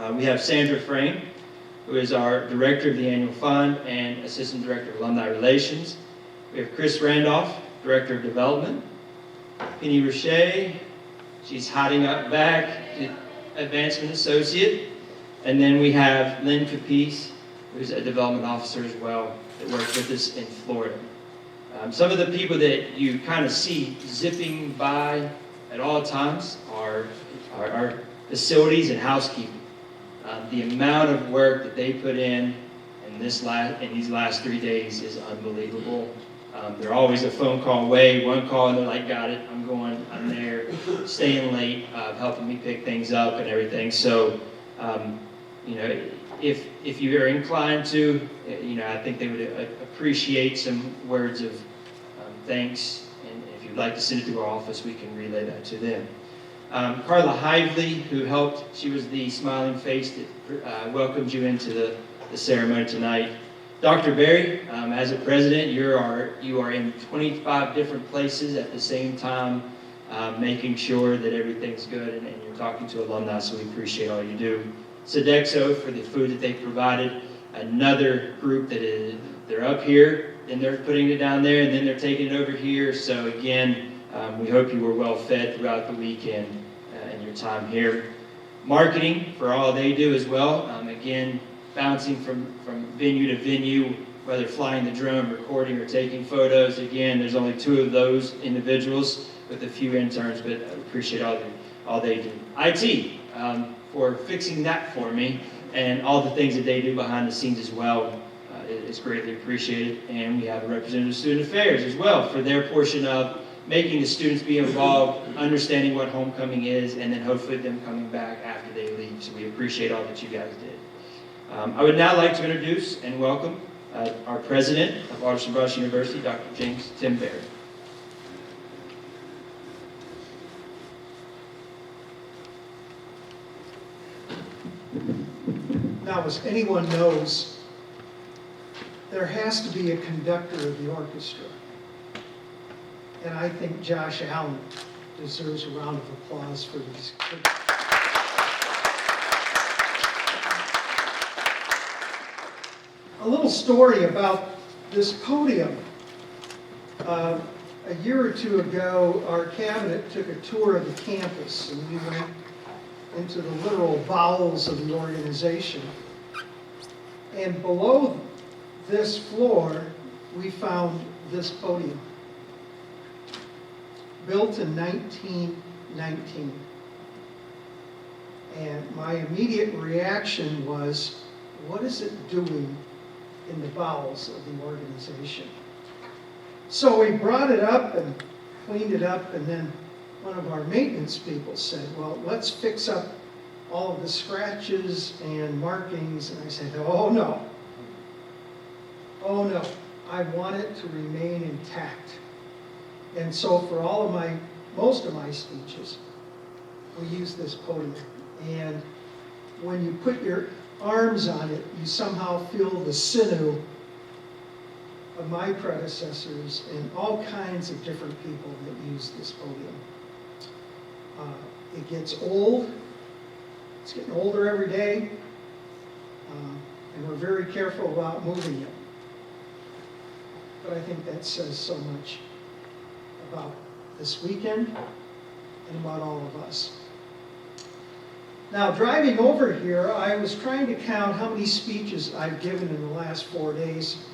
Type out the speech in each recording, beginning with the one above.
We have Sandra Frame, who is our Director of the Annual Fund and Assistant Director of Alumni Relations. We have Chris Randolph, Director of Development. Penny Roche, she's hiding up back, Advancement Associate. And then we have Lynn Capice, who's a Development Officer as well, that works with us in Florida. Some of the people that you kind of see zipping by at all times are our facilities and housekeeping. The amount of work that they put in these last 3 days is unbelievable. They're always a phone call away, one call, and they're like, got it, I'm there, staying late, helping me pick things up and everything. So, if you are inclined to, I think they would appreciate some words of thanks, and if you'd like to send it to our office, we can relay that to them. Carla Hively, who helped, she was the smiling face that welcomed you into the ceremony tonight. Dr. Berry, as a president, you are in 25 different places at the same time, making sure that everything's good, and you're talking to alumni, so we appreciate all you do. Sodexo for the food that they provided. Another group they're up here, and they're putting it down there, and then they're taking it over here. So again, we hope you were well fed throughout the weekend and your time here. Marketing for all they do as well. Again, bouncing from venue to venue, whether flying the drone, recording, or taking photos. Again, there's only 2 of those individuals with a few interns, but I appreciate all they do. IT, for fixing that for me, and all the things that they do behind the scenes as well. It's greatly appreciated. And we have a representative of Student Affairs as well for their portion of making the students be involved, understanding what homecoming is, and then hopefully them coming back after they leave. So we appreciate all that you guys did. I would now like to introduce and welcome our president of Waters Brush University, Dr. James Tim Berry. Now, as anyone knows, there has to be a conductor of the orchestra. And I think Josh Allen deserves a round of applause for this. A little story about this podium. A year or 2 ago, our cabinet took a tour of the campus, and we went into the literal bowels of the organization. And below this floor, we found this podium, built in 1919. And my immediate reaction was, what is it doing in the bowels of the organization? So we brought it up and cleaned it up, and then one of our maintenance people said, well, let's fix up all of the scratches and markings. And I said, oh no, I want it to remain intact. And so for most of my speeches, we use this podium. And when you put your arms on it, you somehow feel the sinew of my predecessors and all kinds of different people that use this podium. It gets old. It's getting older every day. And we're very careful about moving it. But I think that says so much about this weekend and about all of us. Now, driving over here, I was trying to count how many speeches I've given in the last 4 days.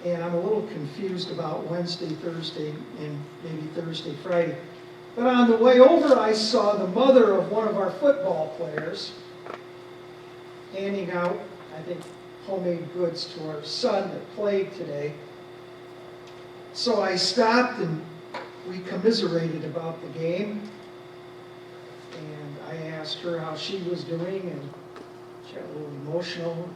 And I'm a little confused about Wednesday, Thursday, and maybe Thursday, Friday. But on the way over, I saw the mother of one of our football players handing out, I think, homemade goods to our son that played today. So I stopped and we commiserated about the game. And I asked her how she was doing, and she got a little emotional.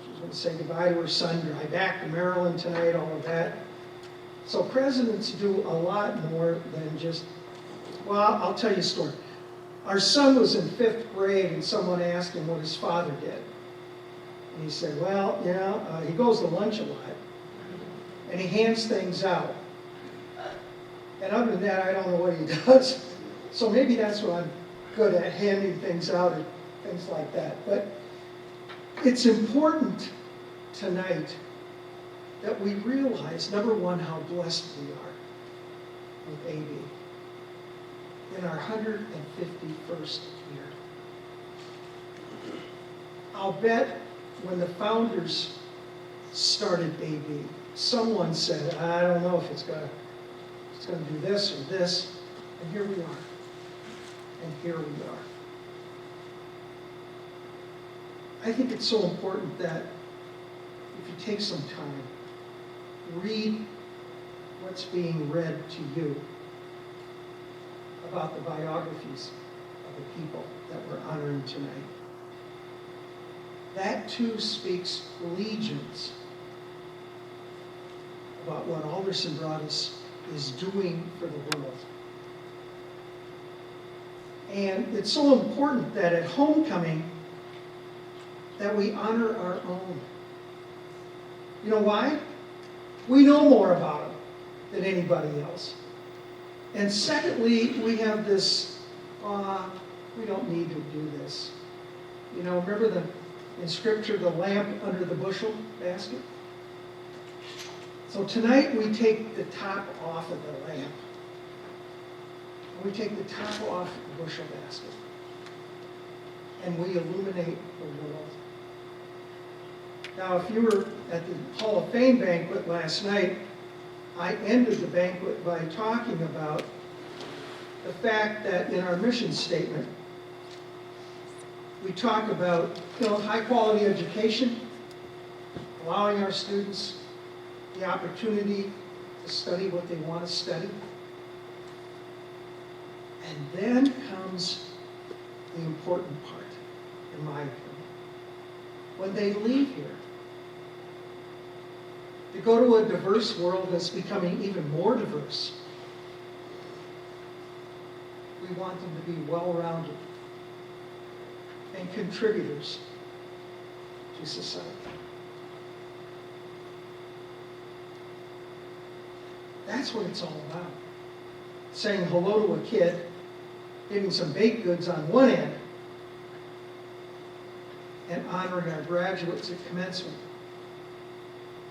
She was going to say goodbye to her son, drive back to Maryland tonight, all of that. So presidents do a lot more than just, well, I'll tell you a story. Our son was in 5th grade, and someone asked him what his father did. And he said, well, he goes to lunch a lot, and he hands things out. And other than that, I don't know what he does. So maybe that's what I'm good at, handing things out at things like that. But it's important tonight that we realize, number one, how blessed we are with AB in our 151st year. I'll bet when the founders started AB, someone said, I don't know if it's going to do this or this, and here we are. And here we are. I think it's so important that if you take some time, read what's being read to you about the biographies of the people that we're honoring tonight. That too speaks legions about what Alderson Broaddus is doing for the world. And it's so important that at homecoming that we honor our own. You know why? We know more about them than anybody else. And secondly, we have this, we don't need to do this. You know, remember in Scripture, the lamp under the bushel basket? So tonight we take the top off of the lamp. We take the top off the bushel basket. And we illuminate the world. Now, if you were at the Hall of Fame banquet last night, I ended the banquet by talking about the fact that in our mission statement, we talk about high quality education, allowing our students the opportunity to study what they want to study. And then comes the important part, in my opinion. When they leave here, to go to a diverse world that's becoming even more diverse, we want them to be well-rounded and contributors to society. That's what it's all about. Saying hello to a kid, giving some baked goods on one end, and honoring our graduates at commencement.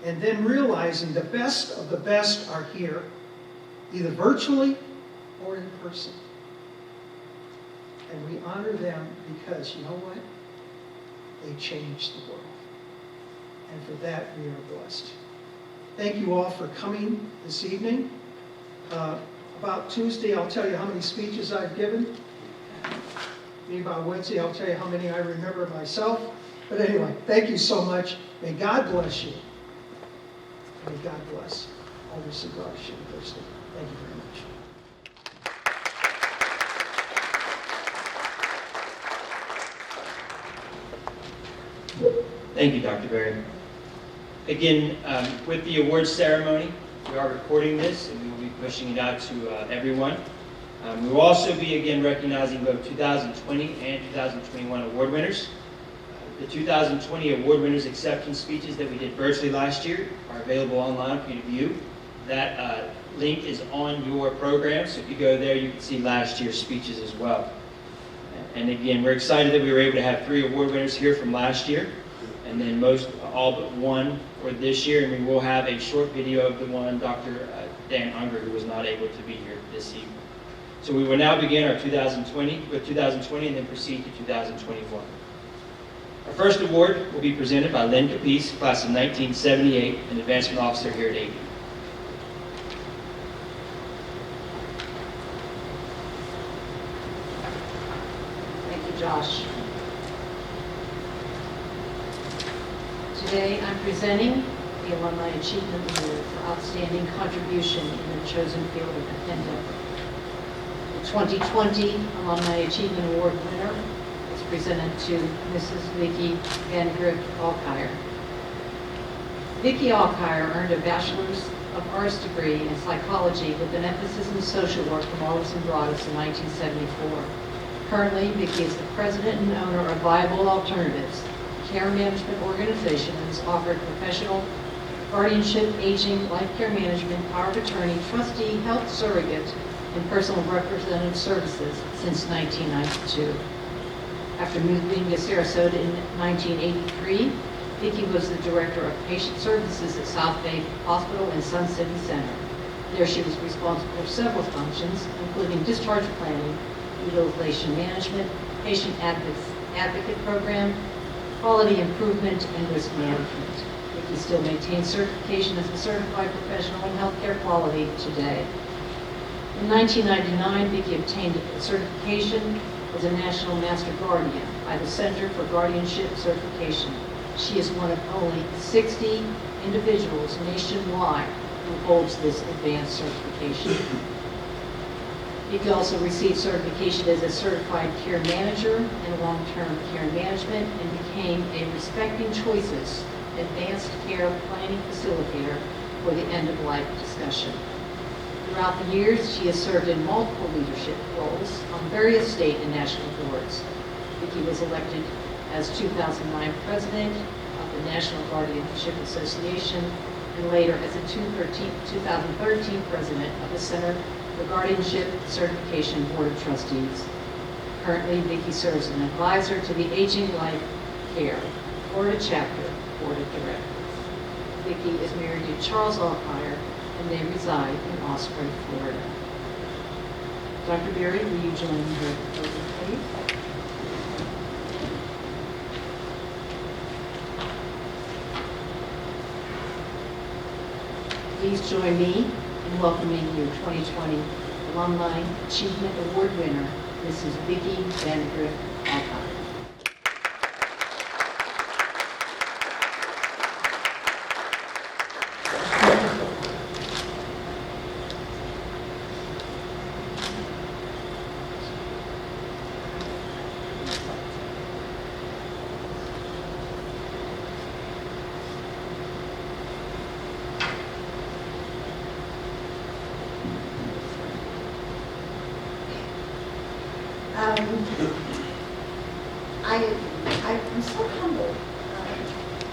And then realizing the best of the best are here, either virtually or in person. And we honor them because, you know what? They changed the world. And for that, we are blessed. Thank you all for coming this evening. About Tuesday, I'll tell you how many speeches I've given. Maybe about Wednesday, I'll tell you how many I remember myself. But anyway, thank you so much. May God bless you. May God bless Alderson Broaddus University. Thank you very much. Thank you, Dr. Berry. Again, with the awards ceremony, we are recording this and we will be pushing it out to everyone. We will also be again recognizing both 2020 and 2021 award winners. The 2020 award winners acceptance speeches that we did virtually last year are available online for you to view. That link is on your program, so if you go there, you can see last year's speeches as well. And again, we're excited that we were able to have 3 award winners here from last year, and then all but one for this year, and we will have a short video of the one, Dr. Dan Unger, who was not able to be here this evening. So we will now begin our 2020 and then proceed to 2021. Our first award will be presented by Lynn Capice, class of 1978, an advancement officer here at AB. Thank you, Josh. Today I'm presenting the Alumni Achievement Award for outstanding contribution in the chosen field of endeavor. The 2020 Alumni Achievement Award winner is presented to Mrs. Vicki Van Griff Alkire. Vicki Alkire earned a Bachelor's of Arts degree in psychology with an emphasis in social work from Alderson Broaddus in 1974. Currently, Vicki is the president and owner of Viable Alternatives, a care management organization that has offered professional guardianship, aging, life care management, power of attorney, trustee, health surrogate, and personal representative services since 1992. After moving to Sarasota in 1983, Vicki was the Director of Patient Services at South Bay Hospital and Sun City Center. There she was responsible for several functions, including discharge planning, utilization management, patient advocate program, quality improvement, and risk management. Vicki still maintains certification as a certified professional in healthcare quality today. In 1999, Vicki obtained a certification as a National Master Guardian by the Center for Guardianship Certification. She is one of only 60 individuals nationwide who holds this advanced certification. Vicki also received certification as a certified care manager in long-term care management and became a Respecting Choices advanced care planning facilitator for the end-of-life discussion. Throughout the years, she has served in multiple leadership roles on various state and national boards. Vicki was elected as 2009 president of the National Guardianship Association and later as a 2013 president of the Center for Guardianship Certification Board of Trustees. Currently, Vicki serves as an advisor to the Aging Life Care Florida Chapter Board of Directors. Vicki is married to Charles Alfire, and they reside in Osprey, Florida. Dr. Berry, will you join her, please? Please join me in welcoming your 2020 Alumni Achievement Award winner, Mrs. Vicki Vandegrift Alfire. I'm so humbled,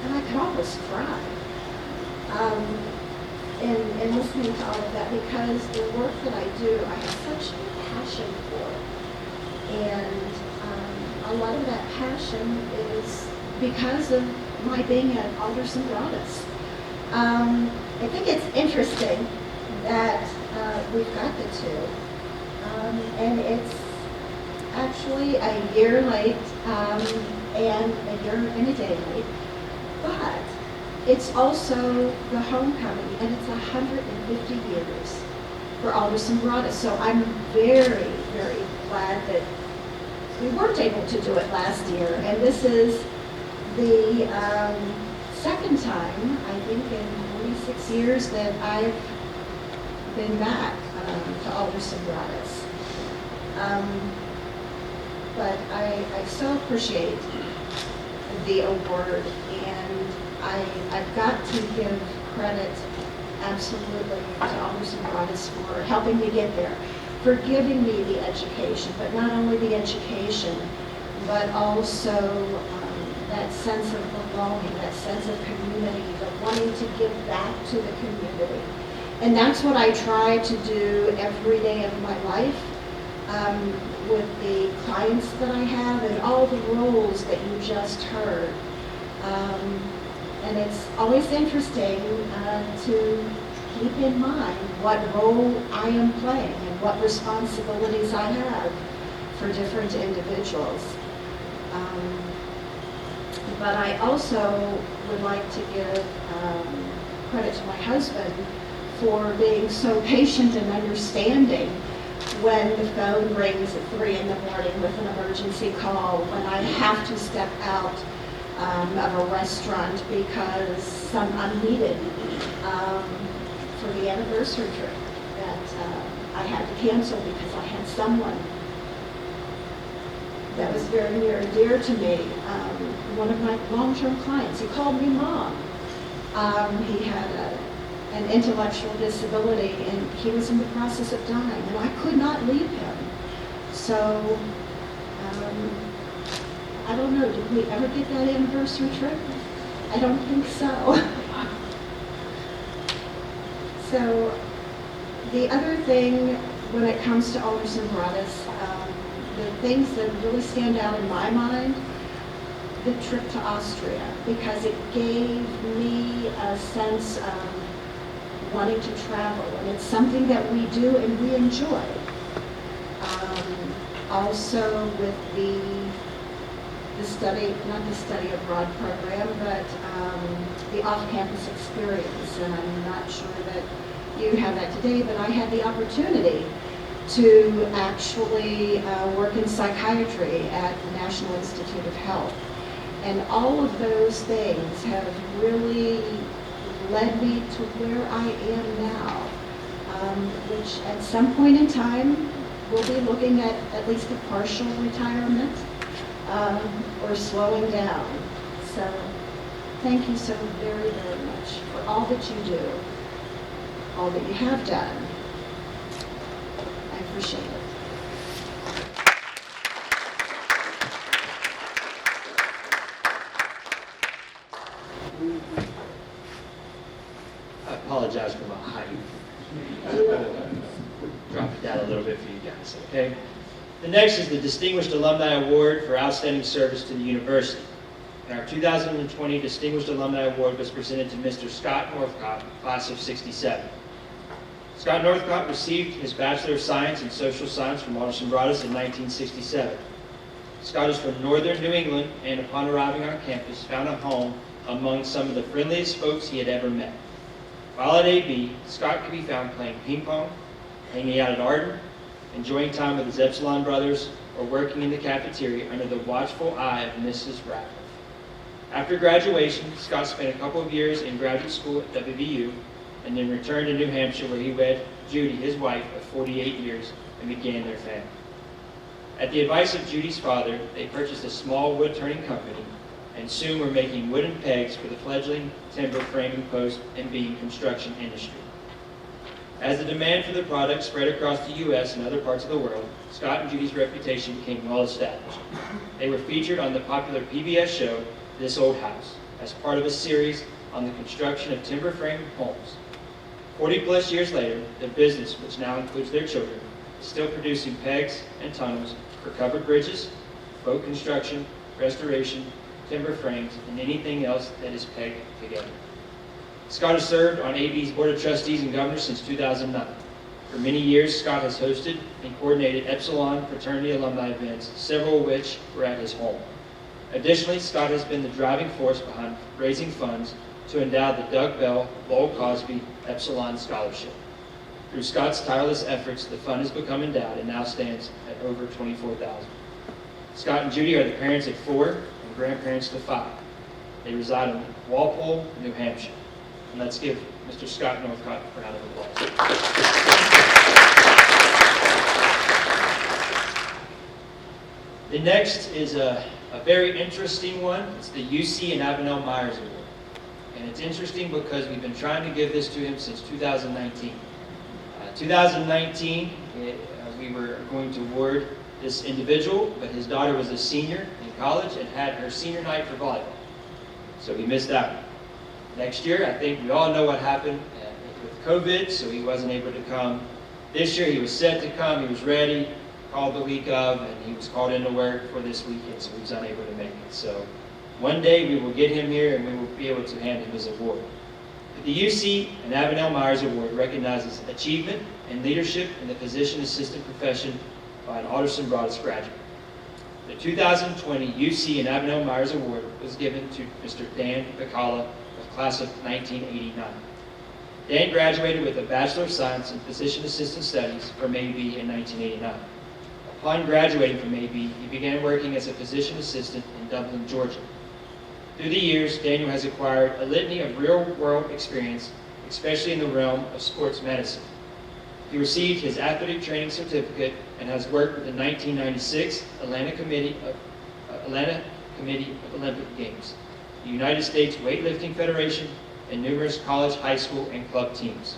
and I could almost cry in listening to all of that, because the work that I do, I have such a passion for. And a lot of that passion is because of my being at Alderson Broadus. I think it's interesting that we've got the two, and it's actually a year late and a year and a day late, but it's also the homecoming, and it's 150 years for Alderson Broadus. So I'm very, very glad that we weren't able to do it last year, and this is the second time, I think, in 46 years that I've been back to Alderson Broadus. But I so appreciate the award, and I've got to give credit absolutely to Alderson Broadus for helping me get there, for giving me the education, but not only the education, but also that sense of belonging, that sense of community, of wanting to give back to the community. And that's what I try to do every day of my life. With the clients that I have and all the roles that you just heard. And it's always interesting to keep in mind what role I am playing and what responsibilities I have for different individuals. But I also would like to give credit to my husband for being so patient and understanding when the phone rings at 3 in the morning with an emergency call, when I have to step out of a restaurant because I'm needed for the anniversary trip that I had to cancel because I had someone that was very near and dear to me. One of my long-term clients, he called me Mom. He had an intellectual disability, and he was in the process of dying, and I could not leave him. So, I don't know, did we ever get that anniversary trip? I don't think so. So, the other thing when it comes to Alderson Broadus, things that really stand out in my mind, the trip to Austria, because it gave me a sense of wanting to travel, and it's something that we do and we enjoy. Also with the study, not the study abroad program, but the off-campus experience, and I'm not sure that you have that today, but I had the opportunity to actually work in psychiatry at the National Institute of Health. And all of those things have really led me to where I am now, which at some point in time, we'll be looking at least a partial retirement or slowing down. So thank you so very, very much for all that you do, all that you have done. I appreciate it. I apologize for my height. Drop it down a little bit for you guys, okay? The next is the Distinguished Alumni Award for Outstanding Service to the University. And our 2020 Distinguished Alumni Award was presented to Mr. Scott Northcott, class of '67. Scott Northcott received his Bachelor of Science in Social Science from Waters in 1967. Scott is from northern New England and upon arriving on campus found a home among some of the friendliest folks he had ever met. While at AB, Scott could be found playing ping pong, hanging out at Arden, enjoying time with his Epsilon brothers, or working in the cafeteria under the watchful eye of Mrs. Ratliff. After graduation, Scott spent a couple of years in graduate school at WVU, and then returned to New Hampshire where he wed Judy, his wife, of 48 years, and began their family. At the advice of Judy's father, they purchased a small wood-turning company, and soon were making wooden pegs for the fledgling timber framing post and beam construction industry. As the demand for the product spread across the U.S. and other parts of the world, Scott and Judy's reputation became well established. They were featured on the popular PBS show, This Old House, as part of a series on the construction of timber frame homes. 40-plus years later, the business, which now includes their children, is still producing pegs and tunnels for covered bridges, boat construction, restoration, timber frames, and anything else that is pegged together. Scott has served on AB's Board of Trustees and Governors since 2009. For many years, Scott has hosted and coordinated Epsilon fraternity alumni events, several of which were at his home. Additionally, Scott has been the driving force behind raising funds to endow the Doug Bell Lowell Cosby Epsilon Scholarship. Through Scott's tireless efforts, the fund has become endowed and now stands at over $24,000. Scott and Judy are the parents of 4 and grandparents to 5. They reside in Walpole, New Hampshire. And let's give Mr. Scott Northcott a round of applause. The next is a very interesting one. It's the UC and Avenel Myers Award. And it's interesting because we've been trying to give this to him since 2019. 2019, we were going to award this individual, but his daughter was a senior in college and had her senior night for volleyball. So he missed out. Next year, I think we all know what happened with COVID, so he wasn't able to come. This year, he was set to come, he was ready, called the week of, and he was called into work for this weekend, so he was unable to make it. So one day, we will get him here, and we will be able to hand him his award. The UC and Avenel Myers Award recognizes achievement and leadership in the physician assistant profession by an Alderson Broaddus graduate. The 2020 UC and Avenel Myers Award was given to Mr. Dan Unger, class of 1989. Dan graduated with a Bachelor of Science in Physician Assistant Studies from AB in 1989. Upon graduating from AB, he began working as a physician assistant in Dublin, Georgia. Through the years, Daniel has acquired a litany of real-world experience, especially in the realm of sports medicine. He received his athletic training certificate and has worked with the 1996 Atlanta Committee of Olympic Games, the United States Weightlifting Federation, and numerous college, high school, and club teams.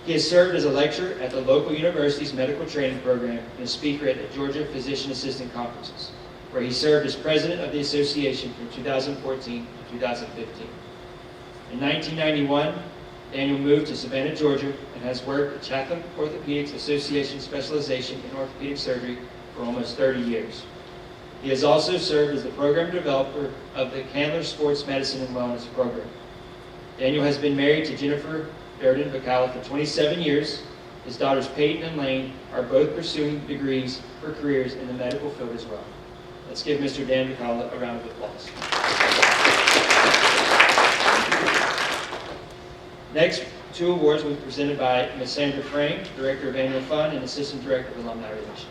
He has served as a lecturer at the local university's medical training program and a speaker at the Georgia Physician Assistant Conferences, where he served as president of the association from 2014 to 2015. In 1991, Daniel moved to Savannah, Georgia, and has worked at Chatham Orthopedics Association Specialization in Orthopedic Surgery for almost 30 years. He has also served as the program developer of the Candler Sports Medicine and Wellness Program. Daniel has been married to Jennifer Darden Bacala for 27 years. His daughters Peyton and Lane are both pursuing degrees for careers in the medical field as well. Let's give Mr. Dan Bacala a round of applause. Next, 2 awards will be presented by Ms. Sandra Frame, Director of Annual Fund and Assistant Director of Alumni Relations.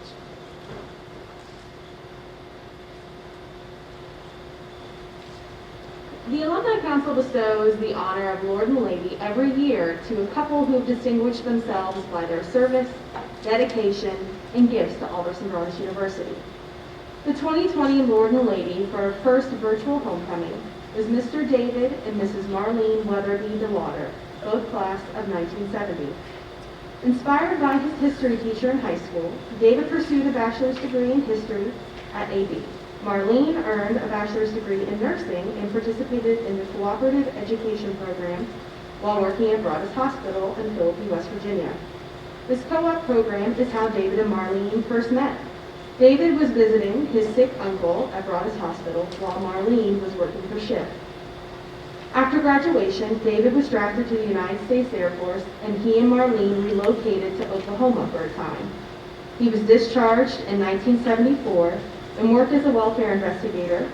The Alumni Council bestows the honor of Lord and Lady every year to a couple who have distinguished themselves by their service, dedication, and gifts to Alderson Broaddus University. The 2020 Lord and Lady for our first virtual homecoming was Mr. David and Mrs. Marlene Weatherby DeLauder, both class of 1970. Inspired by his history teacher in high school, David pursued a bachelor's degree in history at AB. Marlene earned a bachelor's degree in nursing and participated in the cooperative education program while working at Broaddus Hospital in Philippi, West Virginia. This co-op program is how David and Marlene first met. David was visiting his sick uncle at Broaddus Hospital while Marlene was working for shift. After graduation, David was drafted to the United States Air Force, and he and Marlene relocated to Oklahoma for a time. He was discharged in 1974 and worked as a welfare investigator.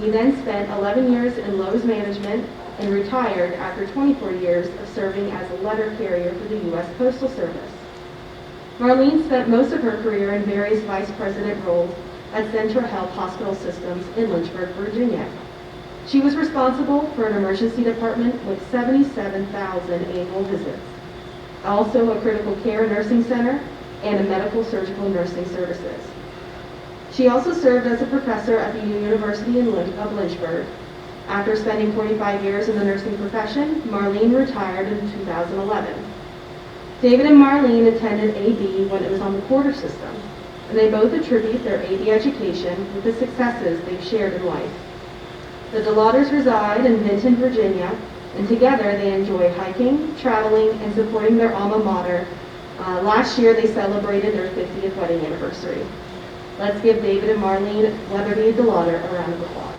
He then spent 11 years in Lowe's management and retired after 24 years of serving as a letter carrier for the U.S. Postal Service. Marlene spent most of her career in various vice president roles at Central Health Hospital Systems in Lynchburg, Virginia. She was responsible for an emergency department with 77,000 annual visits, also a critical care nursing center and a medical surgical nursing services. She also served as a professor at the University of Lynchburg. After spending 45 years in the nursing profession, Marlene retired in 2011. David and Marlene attended AB when it was on the quarter system, and they both attribute their AB education with the successes they've shared in life. The DeLauders reside in Vinton, Virginia, and together they enjoy hiking, traveling, and supporting their alma mater. Last year they celebrated their 50th wedding anniversary. Let's give David and Marlene Weatherby DeLauder a round of applause.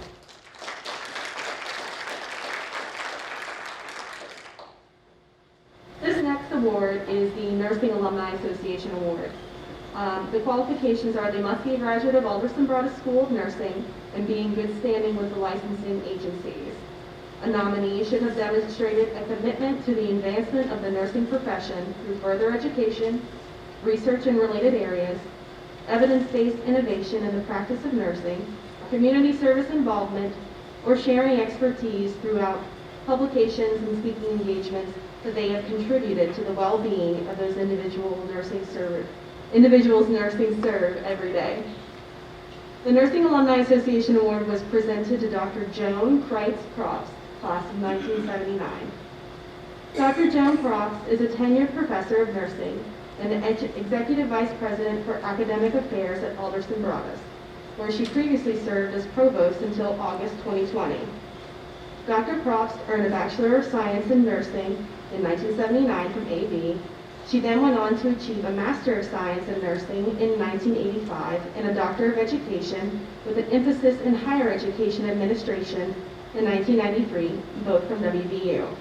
This next award is the Nursing Alumni Association Award. The qualifications are they must be a graduate of Alderson Broaddus School of Nursing and be in good standing with the licensing agencies. A nominee should have demonstrated a commitment to the advancement of the nursing profession through further education, research in related areas, evidence-based innovation in the practice of nursing, community service involvement, or sharing expertise throughout publications and speaking engagements that they have contributed to the well-being of those individuals nursing served every day. The Nursing Alumni Association Award was presented to Dr. Joan Kreitz Crofts, class of 1979. Dr. Joan Crofts is a tenured professor of nursing and the Executive Vice President for Academic Affairs at Alderson Broaddus, where she previously served as Provost until August 2020. Dr. Crofts earned a Bachelor of Science in Nursing in 1979 from AB. She then went on to achieve a Master of Science in Nursing in 1985 and a Doctor of Education with an emphasis in Higher Education Administration in 1993, both from WVU.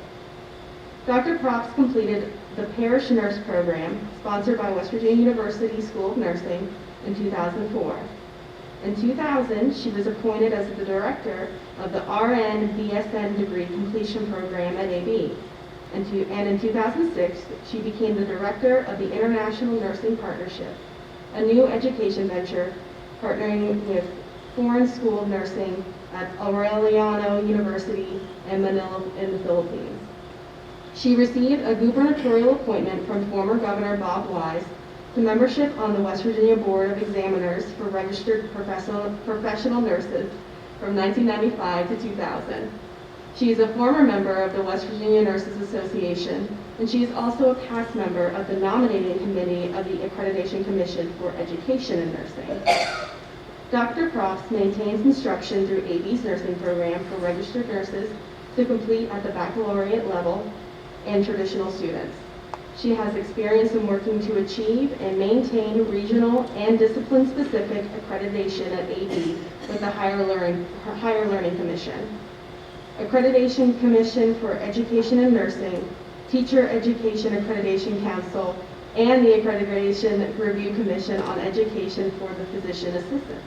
Dr. Crofts completed the Parish Nurse Program, sponsored by West Virginia University School of Nursing, in 2004. In 2000, she was appointed as the Director of the RN BSN Degree Completion Program at AB. And in 2006, she became the Director of the International Nursing Partnership, a new education venture partnering with Foreign School of Nursing at Aureliano University in Manila in the Philippines. She received a gubernatorial appointment from former Governor Bob Wise to membership on the West Virginia Board of Examiners for Registered Professional Nurses from 1995 to 2000. She is a former member of the West Virginia Nurses Association, and she is also a past member of the nominating committee of the Accreditation Commission for Education in Nursing. Dr. Crofts maintains instruction through AB's nursing program for registered nurses to complete at the baccalaureate level and traditional students. She has experience in working to achieve and maintain regional and discipline-specific accreditation at AD with the Higher Learning Commission, Accreditation Commission for Education and Nursing, Teacher Education Accreditation Council, and the Accreditation Review Commission on Education for the Physician Assistants.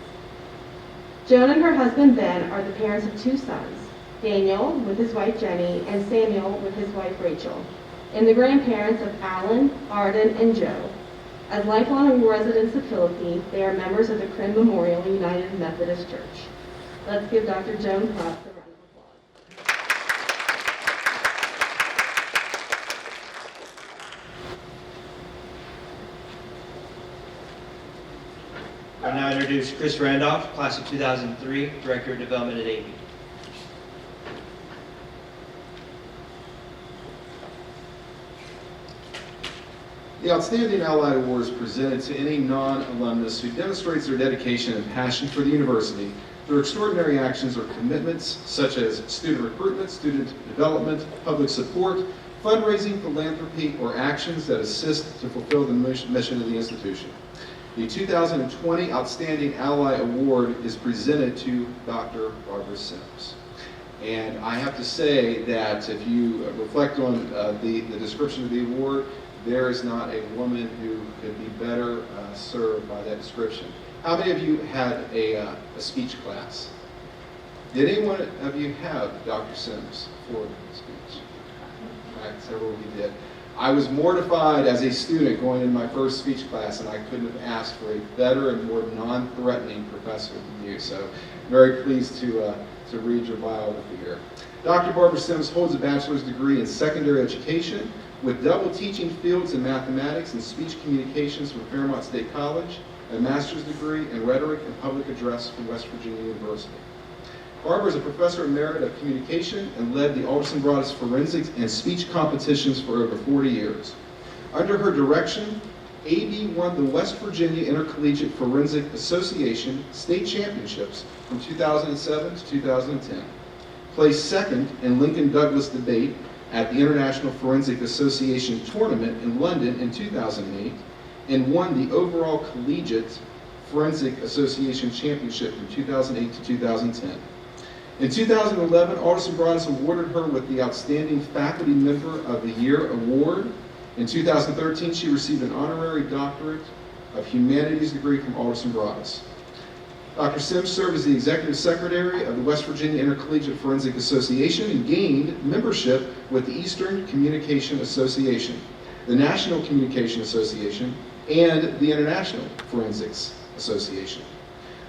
Joan and her husband Ben are the parents of 2 sons, Daniel with his wife Jenny and Samuel with his wife Rachel, and the grandparents of Alan, Arden, and Joe. As lifelong residents of Philippines, they are members of the Crim Memorial United Methodist Church. Let's give Dr. Joan Props a round of applause. I'll now introduce Chris Randolph, class of 2003, Director of Development at AV. The Outstanding Ally Award is presented to any non-alumnus who demonstrates their dedication and passion for the university through extraordinary actions or commitments such as student recruitment, student development, public support, fundraising, philanthropy, or actions that assist to fulfill the mission of the institution. The 2020 Outstanding Ally Award is presented to Dr. Barbara Sims. And I have to say that if you reflect on the description of the award, there is not a woman who could be better served by that description. How many of you had a speech class? Did anyone of you have Dr. Sims for the speech? Right, several of you did. I was mortified as a student going in my first speech class, and I couldn't have asked for a better and more non-threatening professor than you. So very pleased to read your biography here. Dr. Barbara Sims holds a bachelor's degree in secondary education with double teaching fields in mathematics and speech communications from Fairmont State College, a master's degree in rhetoric and public address from West Virginia University. Barbara is a professor emerit of communication and led the Alderson Broaddus forensics and speech competitions for over 40 years. Under her direction, AD won the West Virginia Intercollegiate Forensic Association state championships from 2007 to 2010, placed second in Lincoln Douglas debate at the International Forensic Association tournament in London in 2008, and won the overall Collegiate Forensic Association Championship from 2008 to 2010. In 2011, Alderson Broaddus awarded her with the Outstanding Faculty Member of the Year award. In 2013, she received an honorary doctorate of humanities degree from Alderson Broaddus. Dr. Sims served as the Executive Secretary of the West Virginia Intercollegiate Forensic Association and gained membership with the Eastern Communication Association, the National Communication Association, and the International Forensics Association.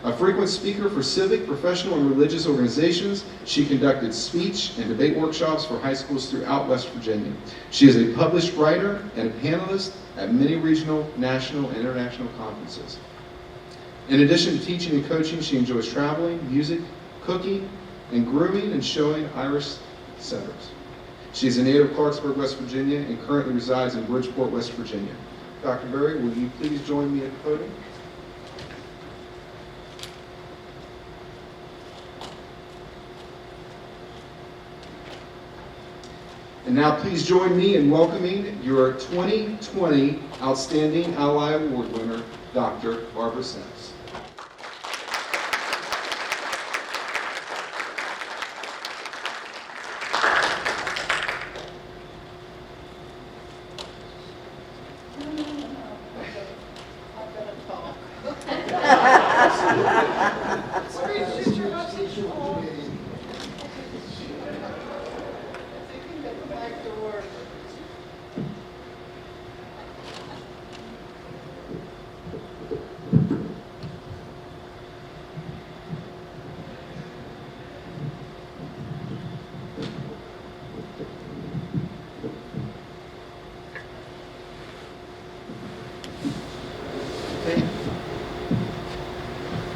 A frequent speaker for civic, professional, and religious organizations, she conducted speech and debate workshops for high schools throughout West Virginia. She is a published writer and a panelist at many regional, national, and international conferences. In addition to teaching and coaching, she enjoys traveling, music, cooking, and grooming and showing Irish setters. She is a native of Clarksburg, West Virginia, and currently resides in Bridgeport, West Virginia. Dr. Ferry, will you please join me at the podium? And now please join me in welcoming your 2020 Outstanding Ally Award winner, Dr. Barbara Sims.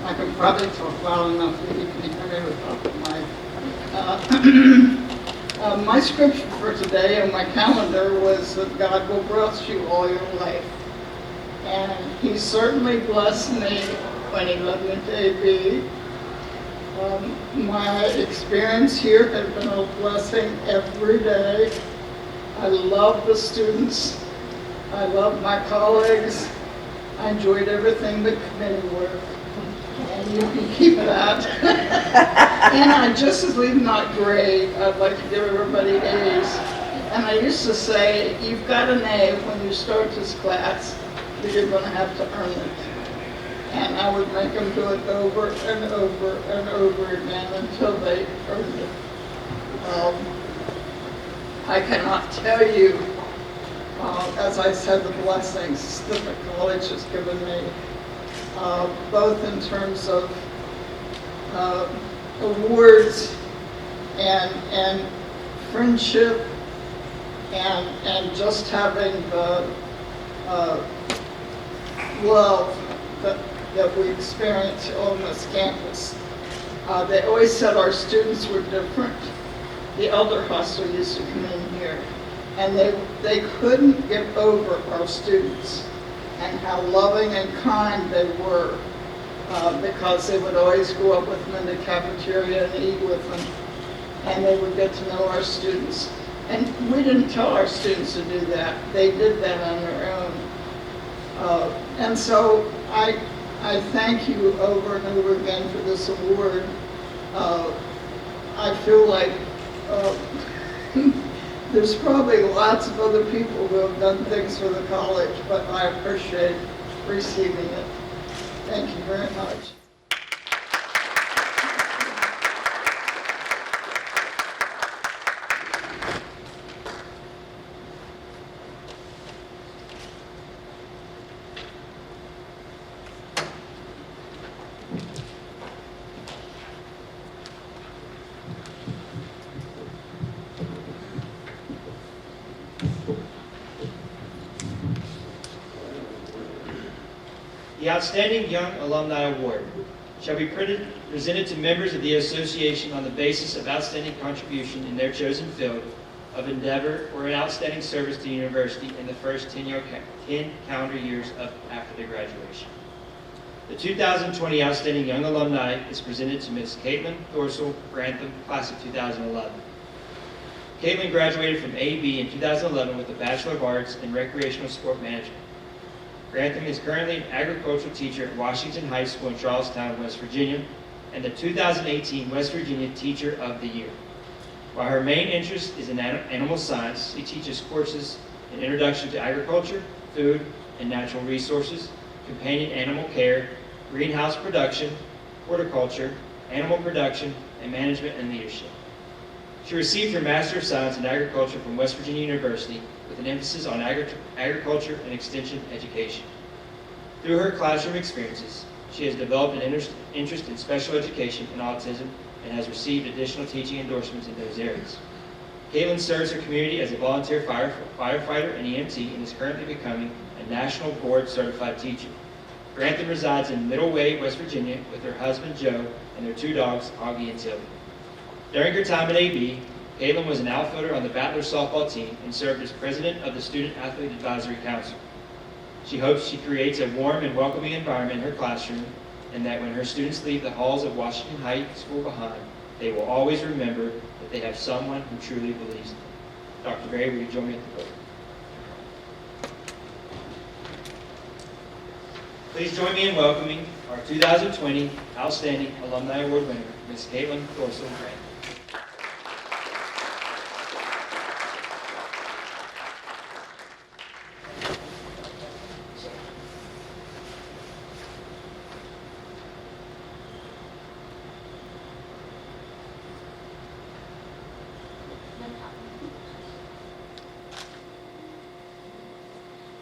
I can probably talk loud enough that you can hear me without the mic. My scripture for today on my calendar was that God will bless you all your life. And He certainly blessed me when He led me to AB. My experience here has been a blessing every day. I love the students. I love my colleagues. I enjoyed everything but committee work. And you can keep that. And I just as leave not grade. I'd like to give everybody A's. And I used to say, you've got an A when you start this class, but you're going to have to earn it. And I would make them do it over and over and over again until they earned it. I cannot tell you, as I said, the blessings that the college has given me, both in terms of awards and friendship and just having the love that we experience on this campus. They always said our students were different. The elder hostel used to come in here, and they couldn't get over our students and how loving and kind they were, because they would always go up with them in the cafeteria and eat with them, and they would get to know our students. And we didn't tell our students to do that. They did that on their own. And so I thank you over and over again for this award. I feel like there's probably lots of other people who have done things for the college, but I appreciate receiving it. Thank you very much. The Outstanding Young Alumni Award shall be presented to members of the association on the basis of outstanding contribution in their chosen field of endeavor or an outstanding service to the university in the first 10 calendar years after their graduation. The 2020 Outstanding Young Alumni is presented to Ms. Caitlin Thorsell, Grantham, class of 2011. Caitlin graduated from AB in 2011 with a Bachelor of Arts in Recreational Sport Management. Grantham is currently an agricultural teacher at Washington High School in Charlestown, West Virginia, and the 2018 West Virginia Teacher of the Year. While her main interest is in animal science, she teaches courses in Introduction to Agriculture, Food and Natural Resources, Companion Animal Care, Greenhouse Production, Horticulture, Animal Production, and Management and Leadership. She received her Master of Science in Agriculture from West Virginia University with an emphasis on agriculture and extension education. Through her classroom experiences, she has developed an interest in special education and autism and has received additional teaching endorsements in those areas. Caitlin serves her community as a volunteer firefighter and EMT and is currently becoming a national board certified teacher. Grantham resides in Middle Way, West Virginia with her husband Joe and their 2 dogs, Augie and Tilly. During her time at AB, Caitlin was an outfielder on the Battler softball team and served as president of the Student Athlete Advisory Council. She hopes she creates a warm and welcoming environment in her classroom and that when her students leave the halls of Washington High School behind, they will always remember that they have someone who truly believes in them. Dr. Ferry, will you join me at the podium? Please join me in welcoming our 2020 Outstanding Alumni Award winner, Ms. Caitlin Thorsell Grant.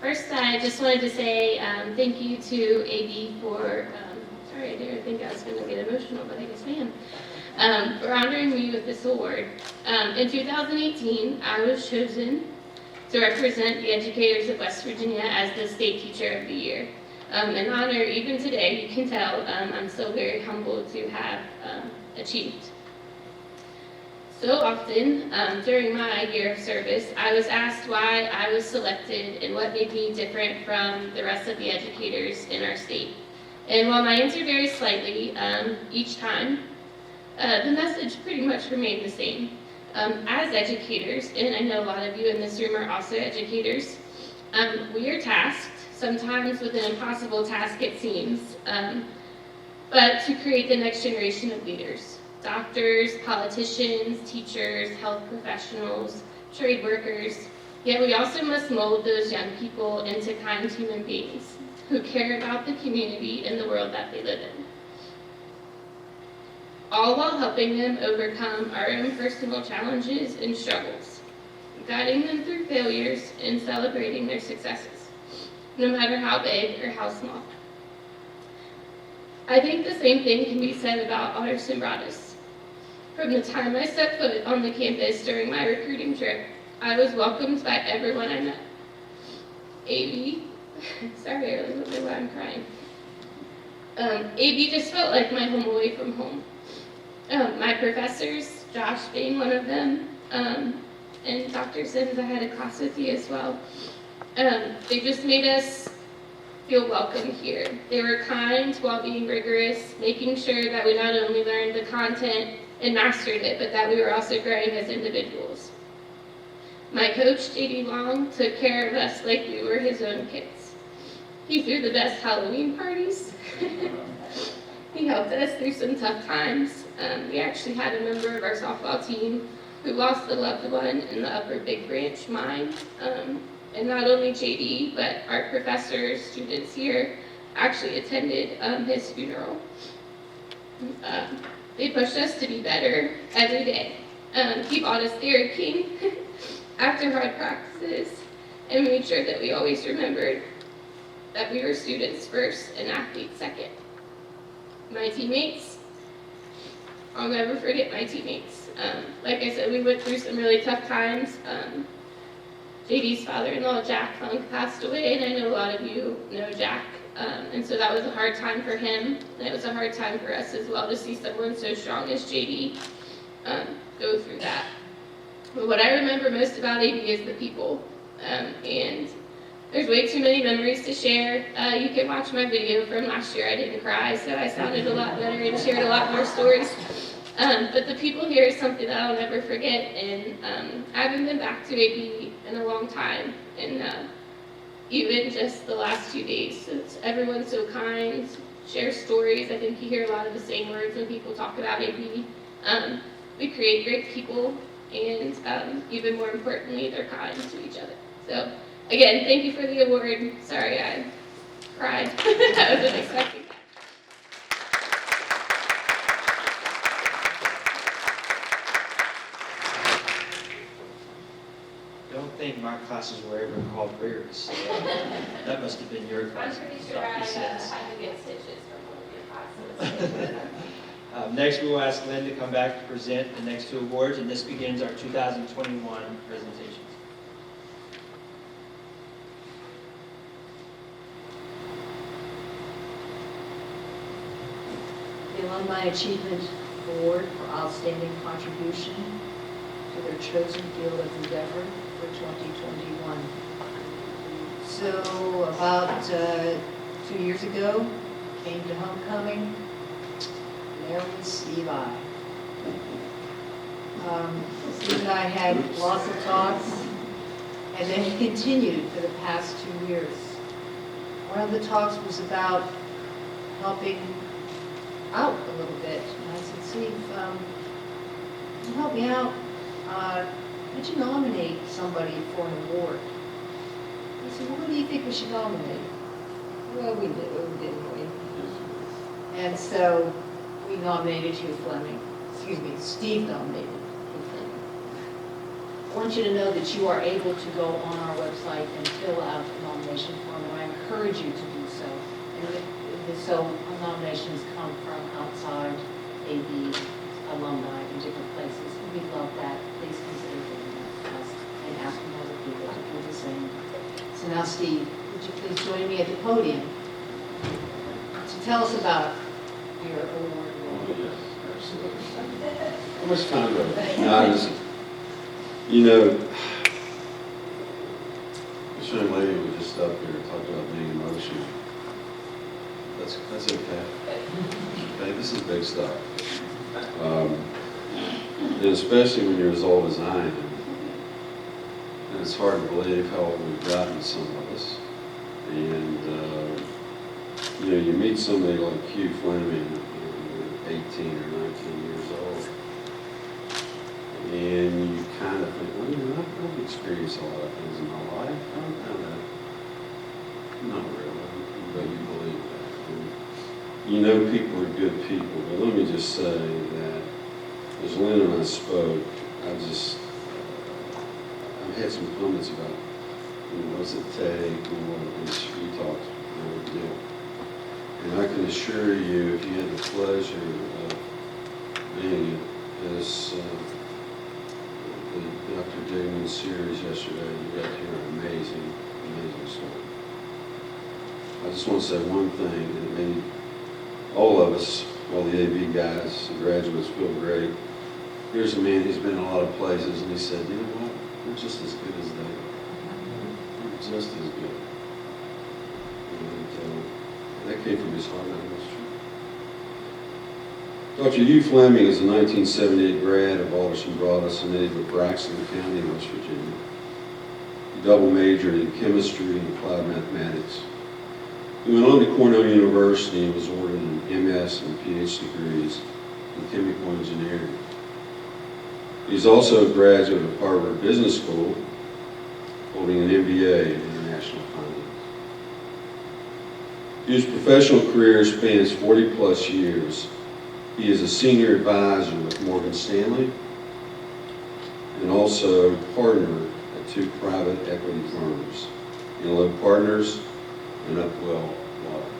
First, I just wanted to say thank you to AB for, sorry, I didn't think I was going to get emotional, but I guess I am, for honoring me with this award. In 2018, I was chosen to represent the educators of West Virginia as the State Teacher of the Year. An honor, even today, you can tell, I'm still very humbled to have achieved. So often, during my year of service, I was asked why I was selected and what made me different from the rest of the educators in our state. And while my answer varies slightly each time, the message pretty much remained the same. As educators, and I know a lot of you in this room are also educators, We are tasked, sometimes with an impossible task it seems, but to create the next generation of leaders. Doctors, politicians, teachers, health professionals, trade workers. Yet we also must mold those young people into kind human beings who care about the community and the world that they live in. All while helping them overcome our own personal challenges and struggles, guiding them through failures and celebrating their successes, no matter how big or how small. I think the same thing can be said about Honors Sembratus. From the time I stepped foot on the campus during my recruiting trip, I was welcomed by everyone I met. AB, sorry, I don't know why I'm crying. AB just felt like my home away from home. My professors, Josh being one of them, and Dr. Sims, I had a class with you as well. They just made us feel welcome here. They were kind while being rigorous, making sure that we not only learned the content and mastered it, but that we were also growing as individuals. My coach, J.D. Long, took care of us like we were his own kids. He threw the best Halloween parties. He helped us through some tough times. We actually had a member of our softball team who lost a loved one in the Upper Big Branch mine. And not only JD, but our professors, students here, actually attended his funeral. They pushed us to be better every day. He bought us Dairy King after hard practices and made sure that we always remembered that we were students first and athletes second. My teammates, I'll never forget my teammates. Like I said, we went through some really tough times. JD's father-in-law, Jack Funk, passed away, and I know a lot of you know Jack. And so that was a hard time for him, and it was a hard time for us as well to see someone so strong as JD go through that. But what I remember most about AB is the people, and there's way too many memories to share. You can watch my video from last year. I didn't cry, so I sounded a lot better and shared a lot more stories. But the people here is something that I'll never forget, and I haven't been back to AB in a long time, and even just the last 2 days. So everyone's so kind, share stories. I think you hear a lot of the same words when people talk about AB. We create great people, and even more importantly, they're kind to each other. So again, thank you for the award. Sorry I cried. I wasn't expecting that. Don't think my classes were ever called prayers. So that must have been your class. I'm pretty sure I had to get stitches from one of your classes. Next, we will ask Lynn to come back to present the next two awards, and this begins our 2021 presentations. The Alumni Achievement Award for Outstanding Contribution to their chosen field of endeavor for 2021. So about 2 years ago, came to homecoming. There was Steve I. Steve and I had lots of talks, and then he continued for the past 2 years. One of the talks was about helping out a little bit. And I said, Steve, can you help me out? Could you nominate somebody for an award? He said, well, who do you think we should nominate? Well, we didn't we? And so we nominated Hugh Fleming. Steve nominated Hugh Fleming. I want you to know that you are able to go on our website and fill out the nomination form, and I encourage you to do so. And so nominations come from outside AB alumni in different places. And we love that. Please consider doing that for us and asking other people to do the same. So now, Steve, would you please join me at the podium to tell us about your award? How much time do I have? You know, this young lady was just up here and talked about being emotional. That's okay. Okay, this is big stuff. And especially when you're as old as I am. And it's hard to believe how old we've gotten, some of us. And, you meet somebody like Hugh Fleming, 18 or 19 years old, and you kind of think, well, I've experienced a lot of things in my life. I'm kind of, not really, but you believe that. And people are good people, but let me just say that as Lynn and I spoke, I've had some comments about, what's it take, and what we talked about. And I can assure you, if you had the pleasure of being at this the Dr. Daisman series yesterday, you got to hear an amazing story. I just want to say one thing, and it made all of us, all the AB guys, the graduates, feel great. Here's a man, he's been in a lot of places, and he said, you know what, we're just as good as they are. We're just as good. And that came from his heart, and that's true. Dr. Hugh Fleming is a 1978 grad of Alderson Broaddus and native of Braxton County, West Virginia. He double majored in chemistry and applied mathematics. He went on to Cornell University and was awarded an MS and PhD degrees in chemical engineering. He's also a graduate of Harvard Business School, holding an MBA in international finance. Hugh's professional career spans 40-plus years. He is a senior advisor with Morgan Stanley and also partner at 2 private equity firms, Inlow Partners and Upwell Water.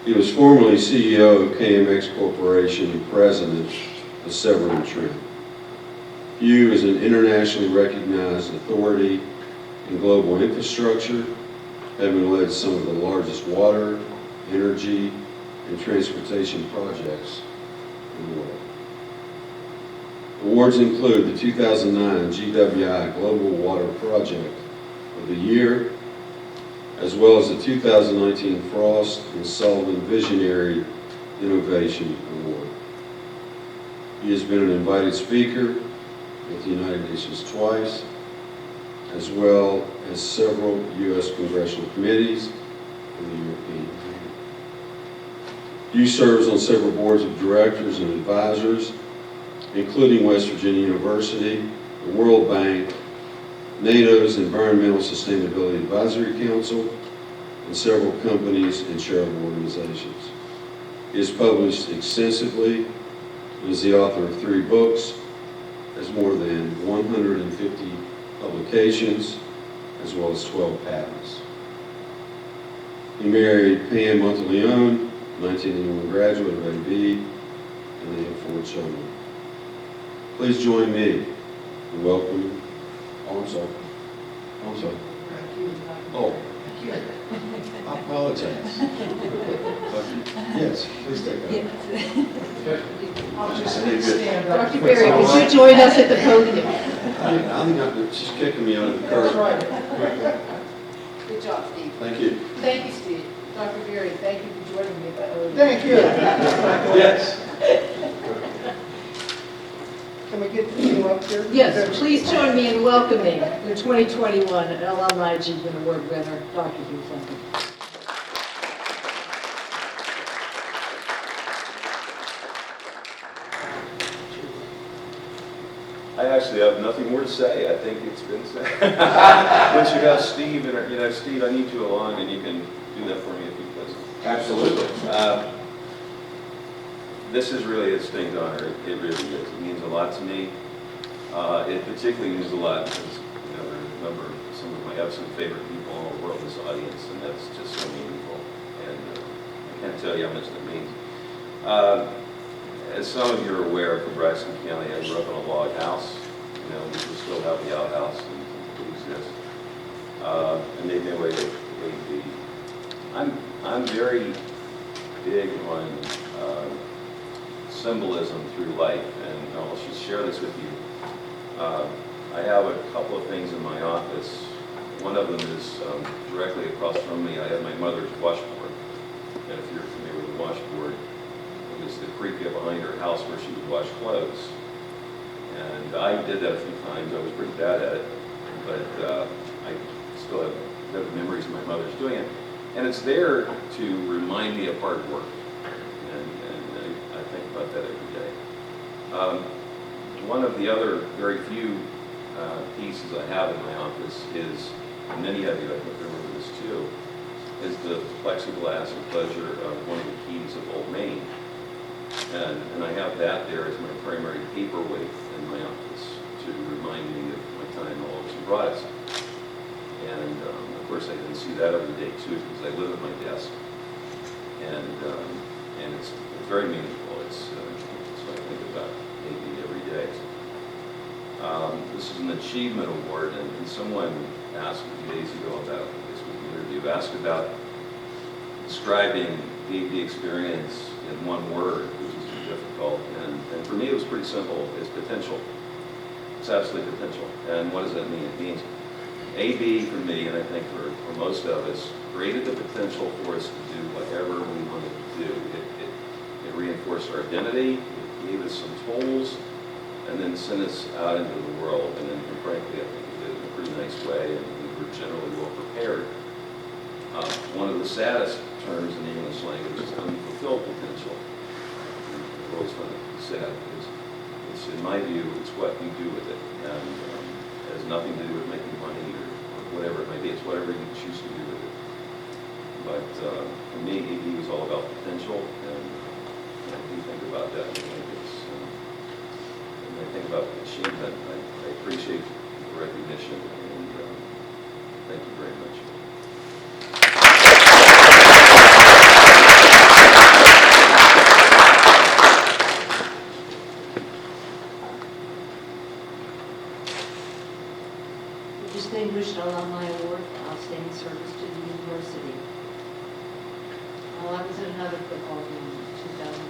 He was formerly CEO of KMX Corporation and president of Severn Trent. Hugh is an internationally recognized authority in global infrastructure, having led some of the largest water, energy, and transportation projects in the world. Awards include the 2009 GWI Global Water Project of the Year, as well as the 2019 Frost and Sullivan Visionary Innovation Award. He has been an invited speaker at the United Nations twice, as well as several U.S. congressional committees and the European Union. Hugh serves on several boards of directors and advisors, including West Virginia University, the World Bank, NATO's Environmental Sustainability Advisory Council, and several companies and charitable organizations. He has published extensively and is the author of 3 books, has more than 150 publications, as well as 12 patents. He married Pam Monteleone, 1981 graduate of AB, and they have 4 children. Please join me in welcoming. Oh, I'm sorry. Oh, I apologize. Yes, please take that. I'll just stand up. Dr. Ferry, would you join us at the podium? I think she's kicking me out of the car. That's right. Good job, Steve. Thank you. Thank you, Steve. Dr. Ferry, thank you for joining me at the podium. Thank you. Yes. Can we get you up here? Yes, please join me in welcoming the 2021 Alumni Achievement Award winner, Dr. Hugh Fleming. I actually have nothing more to say. I think it's been said. Once you have Steve, and Steve, I need you along, and you can do that for me if you please. Absolutely. This is really a distinct honor. It really is. It means a lot to me. It particularly means a lot because there are a number of some of my absolute favorite people in the world in this audience, and that's just so meaningful. And I can't tell you how much that means. As some of you are aware, from Braxton County, I grew up in a log house. We still have the outhouse and it exists. And made my way to AB. I'm very big on symbolism through life, and I'll just share this with you. I have a couple of things in my office. One of them is directly across from me. I have my mother's washboard. And if you're familiar with the washboard, it was the creek behind her house where she would wash clothes. And I did that a few times. I was pretty bad at it, but I still have vivid memories of my mother's doing it. And it's there to remind me of hard work. And I think about that every day. One of the other very few pieces I have in my office is, and many of you I think remember this too, is the plexiglass enclosure of one of the keys of Old Main. And I have that there as my primary paperweight in my office to remind me of my time in Alumni and Broadus. And of course I can see that every day too because I live at my desk. And it's very meaningful. It's what I think about maybe every day. This is an achievement award, and someone asked a few days ago about this with the interview, asked about describing the experience in one word, which is difficult. And for me, it was pretty simple. It's potential. It's absolutely potential. And what does that mean? It means AB for me, and I think for most of us, created the potential for us to do whatever we wanted to do. It reinforced our identity. It gave us some tools, and then sent us out into the world. And frankly, I think it did it in a pretty nice way, and we were generally well prepared. One of the saddest terms in the English language is unfulfilled potential. I've always found it sad because it's, in my view, it's what you do with it. And it has nothing to do with making money or whatever it may be. It's whatever you choose to do with it. But for me, AD was all about potential, and I do think about that. I think it's, when I think about achievement, I appreciate the recognition, and thank you very much. Distinguished Alumni Award for Outstanding Service to the University. Well, I was at another football game in 2018,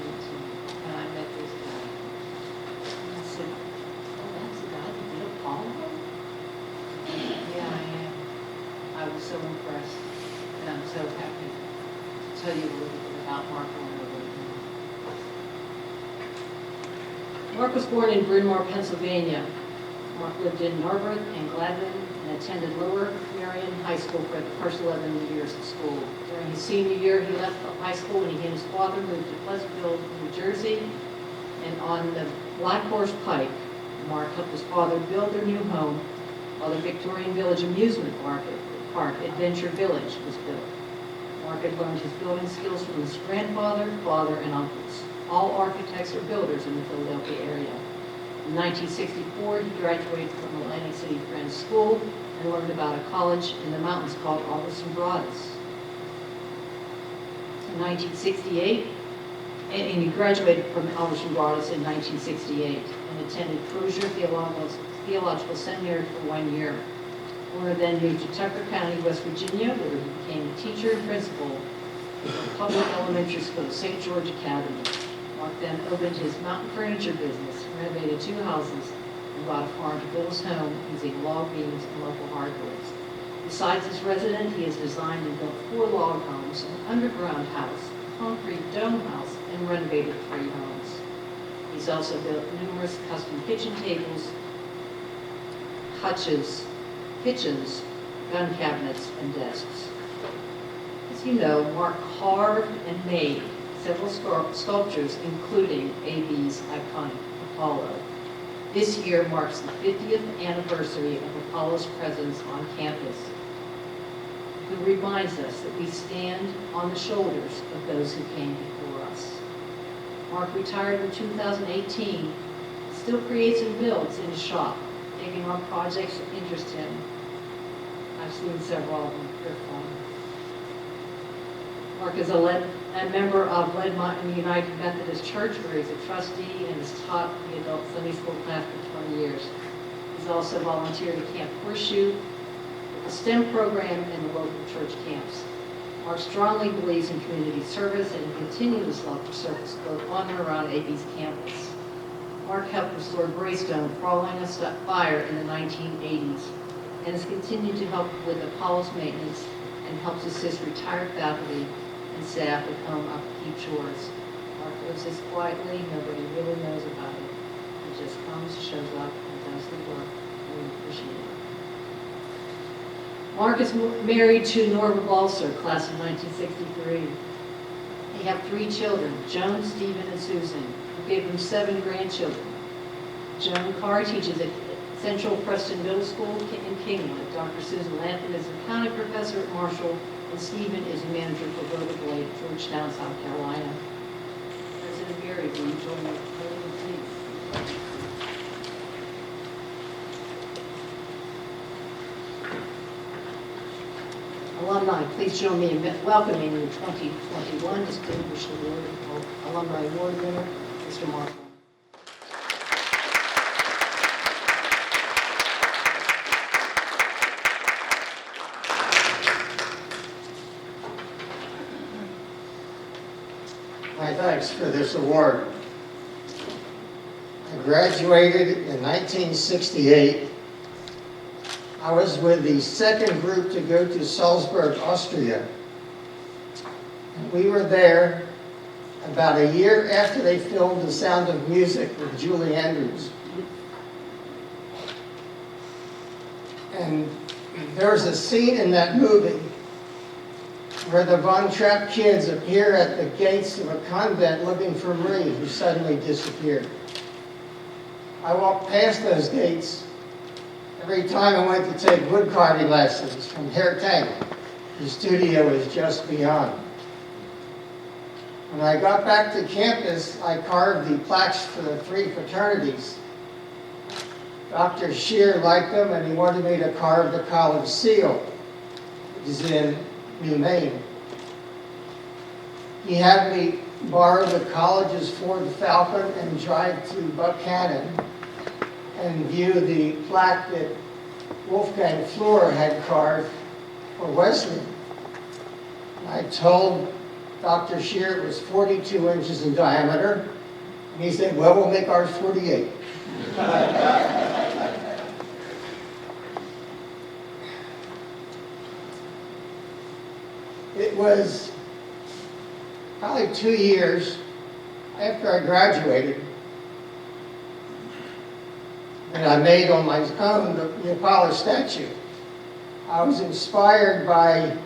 and I met this guy. And I said, oh, that's the guy that did Apollo? Yeah, I am. I was so impressed, and I'm so happy to tell you a little bit about Mark Unger. Mark was born in Bryn Mawr, Pennsylvania. Mark lived in Narberth and Gladwin and attended Lower Merion High School for the first 11 years of school. During his senior year, he left high school when he and his father moved to Pleasantville, New Jersey. And on the Black Horse Pike, Mark helped his father build their new home while the Victorian Village Amusement Park, Adventure Village, was built. Mark had learned his building skills from his grandfather, father, and uncles. All architects or builders in the Philadelphia area. In 1964, he graduated from Atlantic City Friends School and learned about a college in the mountains called Alderson Broaddus. In 1968, and he graduated from Alderson Broaddus in 1968 and attended Crozier Theological Seminary for 1 year. Warner then moved to Tucker County, West Virginia, where he became a teacher and principal of public elementary school, St. George Academy. Mark then opened his mountain furniture business, renovated 2 houses, and bought a farm to build his home using log beams and local hardwoods. Besides his residence, he has designed and built 4 log homes, an underground house, a concrete dome house, and renovated 3 homes. He's also built numerous custom kitchen tables, hutches, kitchens, gun cabinets, and desks. As you know, Mark carved and made several sculptures, including AB's iconic Apollo. This year marks the 50th anniversary of Apollo's presence on campus, who reminds us that we stand on the shoulders of those who came before us. Mark retired in 2018, still creates and builds in his shop, taking on projects that interest him. I've seen several of them. They're fun. Mark is a member of Leadmont United Methodist Church, where he's a trustee and has taught the adult Sunday school class for 20 years. He's also volunteered at Camp Horseshoe, the STEM program, and the local church camps. Mark strongly believes in community service and continuous love for service, both on and around AB's campus. Mark helped restore Greystone following a fire in the 1980s and has continued to help with Apollo's maintenance and helps assist retired faculty and staff at home upkeep chores. Mark lives this quietly, nobody really knows about it. He just comes comes, shows up, and does the work. We appreciate it. Mark is married to Norva Balser, class of 1963. They have 3 children, Joan, Stephen, and Susan, who gave them 7 grandchildren. Joan Carr teaches at Central Preston Middle School in Kingwood. Dr. Susan Lampton is an accounting professor at Marshall, and Stephen is manager for Vertical at Georgetown, South Carolina. President Ferry, will you join me, please? Alumni, please join me in welcoming the 2021 Distinguished Award Alumni Award winner, Mr. Mark. My thanks for this award. I graduated in 1968. I was with the second group to go to Salzburg, Austria. And we were there about a year after they filmed The Sound of Music with Julie Andrews. And there was a scene in that movie where the Von Trapp kids appear at the gates of a convent looking for Marie, who suddenly disappeared. I walked past those gates every time I went to take wood carving lessons from Herr Tank. The studio was just beyond. When I got back to campus, I carved the plaques for the 3 fraternities. Dr. Scheer liked them, and he wanted me to carve the college seal, which is in New Maine. He had me borrow the college's Ford Falcon and drive to Buchanan and view the plaque that Wolfgang Fleur had carved for Wesley. I told Dr. Scheer it was 42 inches in diameter, and he said, well, we'll make ours 48. It was probably 2 years after I graduated that I made on my own the Apollo statue. I was inspired by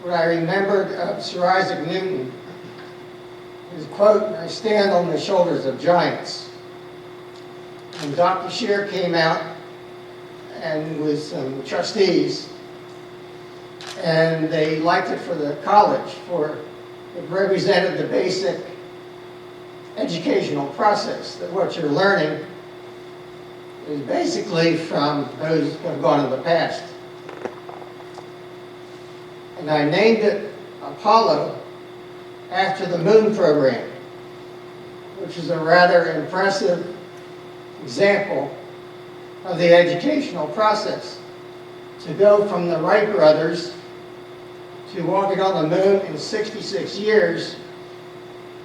what I remembered of Sir Isaac Newton. His quote, "I stand on the shoulders of giants." And Dr. Scheer came out and with some trustees, and they liked it for the college, for it represented the basic educational process, that what you're learning is basically from those who have gone in the past. And I named it Apollo after the moon program, which is a rather impressive example of the educational process. To go from the Wright brothers to walking on the moon in 66 years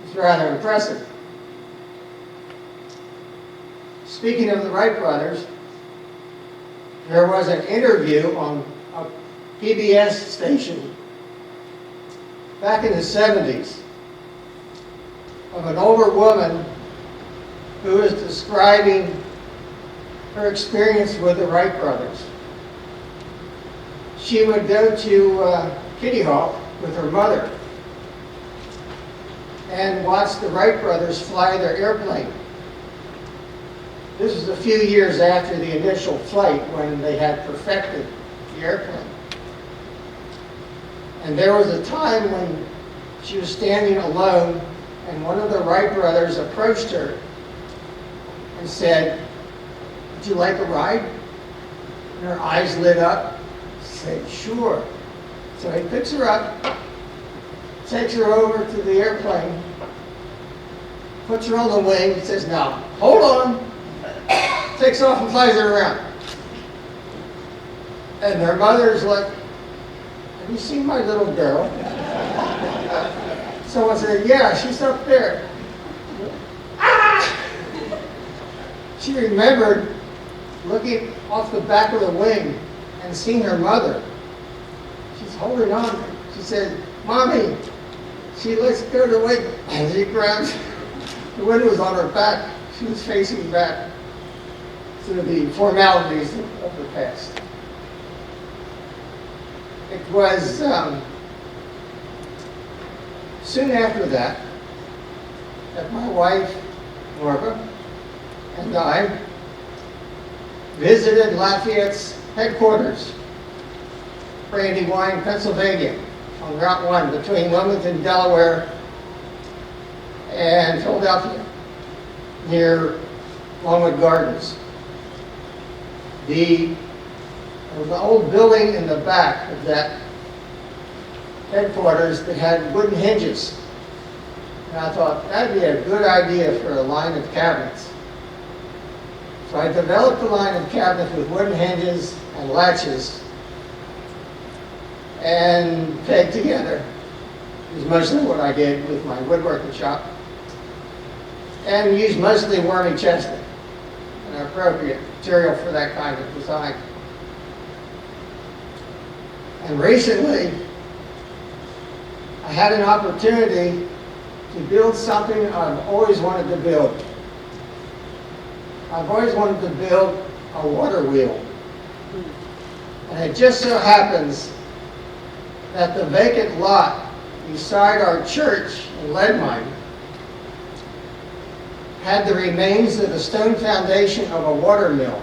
is rather impressive. Speaking of the Wright brothers, there was an interview on a PBS station back in the 70s of an older woman who was describing her experience with the Wright brothers. She would go to Kitty Hawk with her mother and watch the Wright brothers fly their airplane. This was a few years after the initial flight when they had perfected the airplane. And there was a time when she was standing alone and one of the Wright brothers approached her and said, "Would you like a ride?" And her eyes lit up. She said, "Sure." So he picks her up, takes her over to the airplane, puts her on the wing, and says, "Now, hold on." Takes off and flies her around. And her mother's like, "Have you seen my little girl?" Someone said, "Yeah, she's up there." Ah! She remembered looking off the back of the wing and seeing her mother. She's holding on. She said, "Mommy." She lets go the wing and she grabs, the wind was on her back. She was facing back. through the formalities of the past. It was soon after that my wife, Marva, and I visited Lafayette's headquarters, Brandywine, Pennsylvania, on Route 1 between Wilmington, Delaware, and Philadelphia, near Longwood Gardens. There was an old building in the back of that headquarters that had wooden hinges. And I thought that'd be a good idea for a line of cabinets. So I developed a line of cabinets with wooden hinges and latches and pegged together. It was mostly what I did with my woodworking shop. And used mostly wormy chestnut, an appropriate material for that kind of design. And recently, I had an opportunity to build something I've always wanted to build. I've always wanted to build a water wheel. And it just so happens that the vacant lot beside our church in Leadmine had the remains of the stone foundation of a water mill.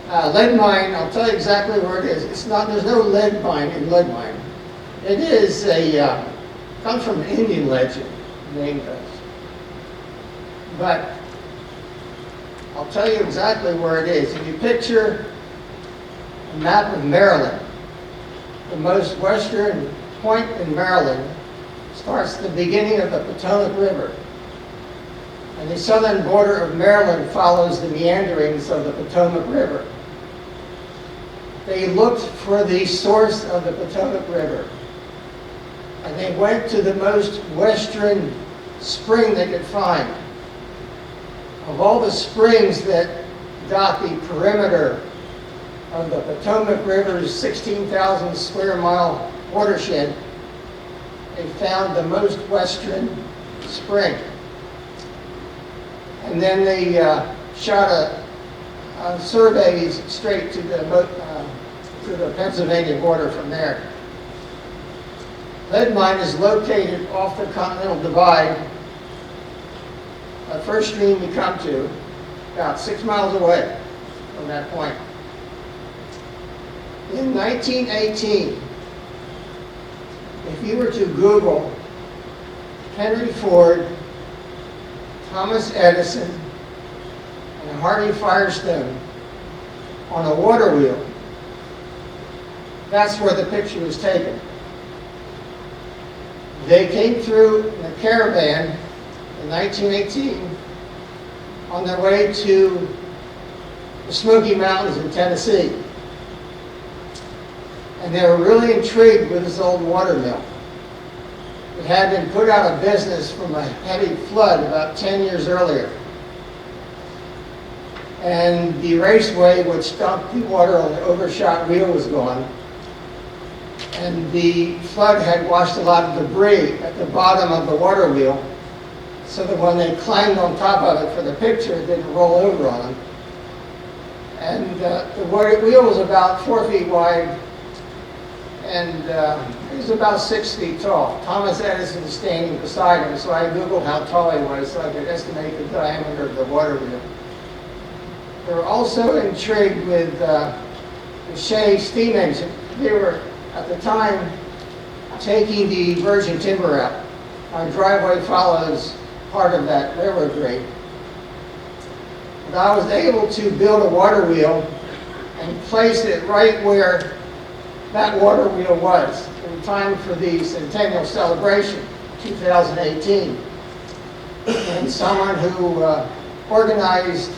Leadmine, I'll tell you exactly where it is. There's no lead mine in Leadmine. It is comes from an Indian legend, the name does. But I'll tell you exactly where it is. If you picture a map of Maryland, the most western point in Maryland starts at the beginning of the Potomac River. And the southern border of Maryland follows the meanderings of the Potomac River. They looked for the source of the Potomac River. And they went to the most western spring they could find. Of all the springs that dot the perimeter of the Potomac River's 16,000 square mile watershed, they found the most western spring. And then they shot surveys straight to the Pennsylvania border from there. Leadmine is located off the Continental Divide. The first stream we come to, about 6 miles away from that point. In 1918, if you were to Google Henry Ford, Thomas Edison, and Harvey Firestone on a water wheel, that's where the picture was taken. They came through in a caravan in 1918 on their way to the Smoky Mountains in Tennessee. And they were really intrigued with this old water mill. It had been put out of business from a heavy flood about 10 years earlier. And the raceway which dumped the water on the overshot wheel was gone. And the flood had washed a lot of debris at the bottom of the water wheel, so that when they climbed on top of it for the picture, it didn't roll over on them. And the wheel was about 4 feet wide, and it was about 6 feet tall. Thomas Edison was standing beside him, so I Googled how tall he was so I could estimate the diameter of the water wheel. They were also intrigued with the Shea steam engine. They were, at the time, taking the virgin timber out. Our driveway follows part of that railroad grade. But I was able to build a water wheel and place it right where that water wheel was in time for the centennial celebration, 2018. And someone who organized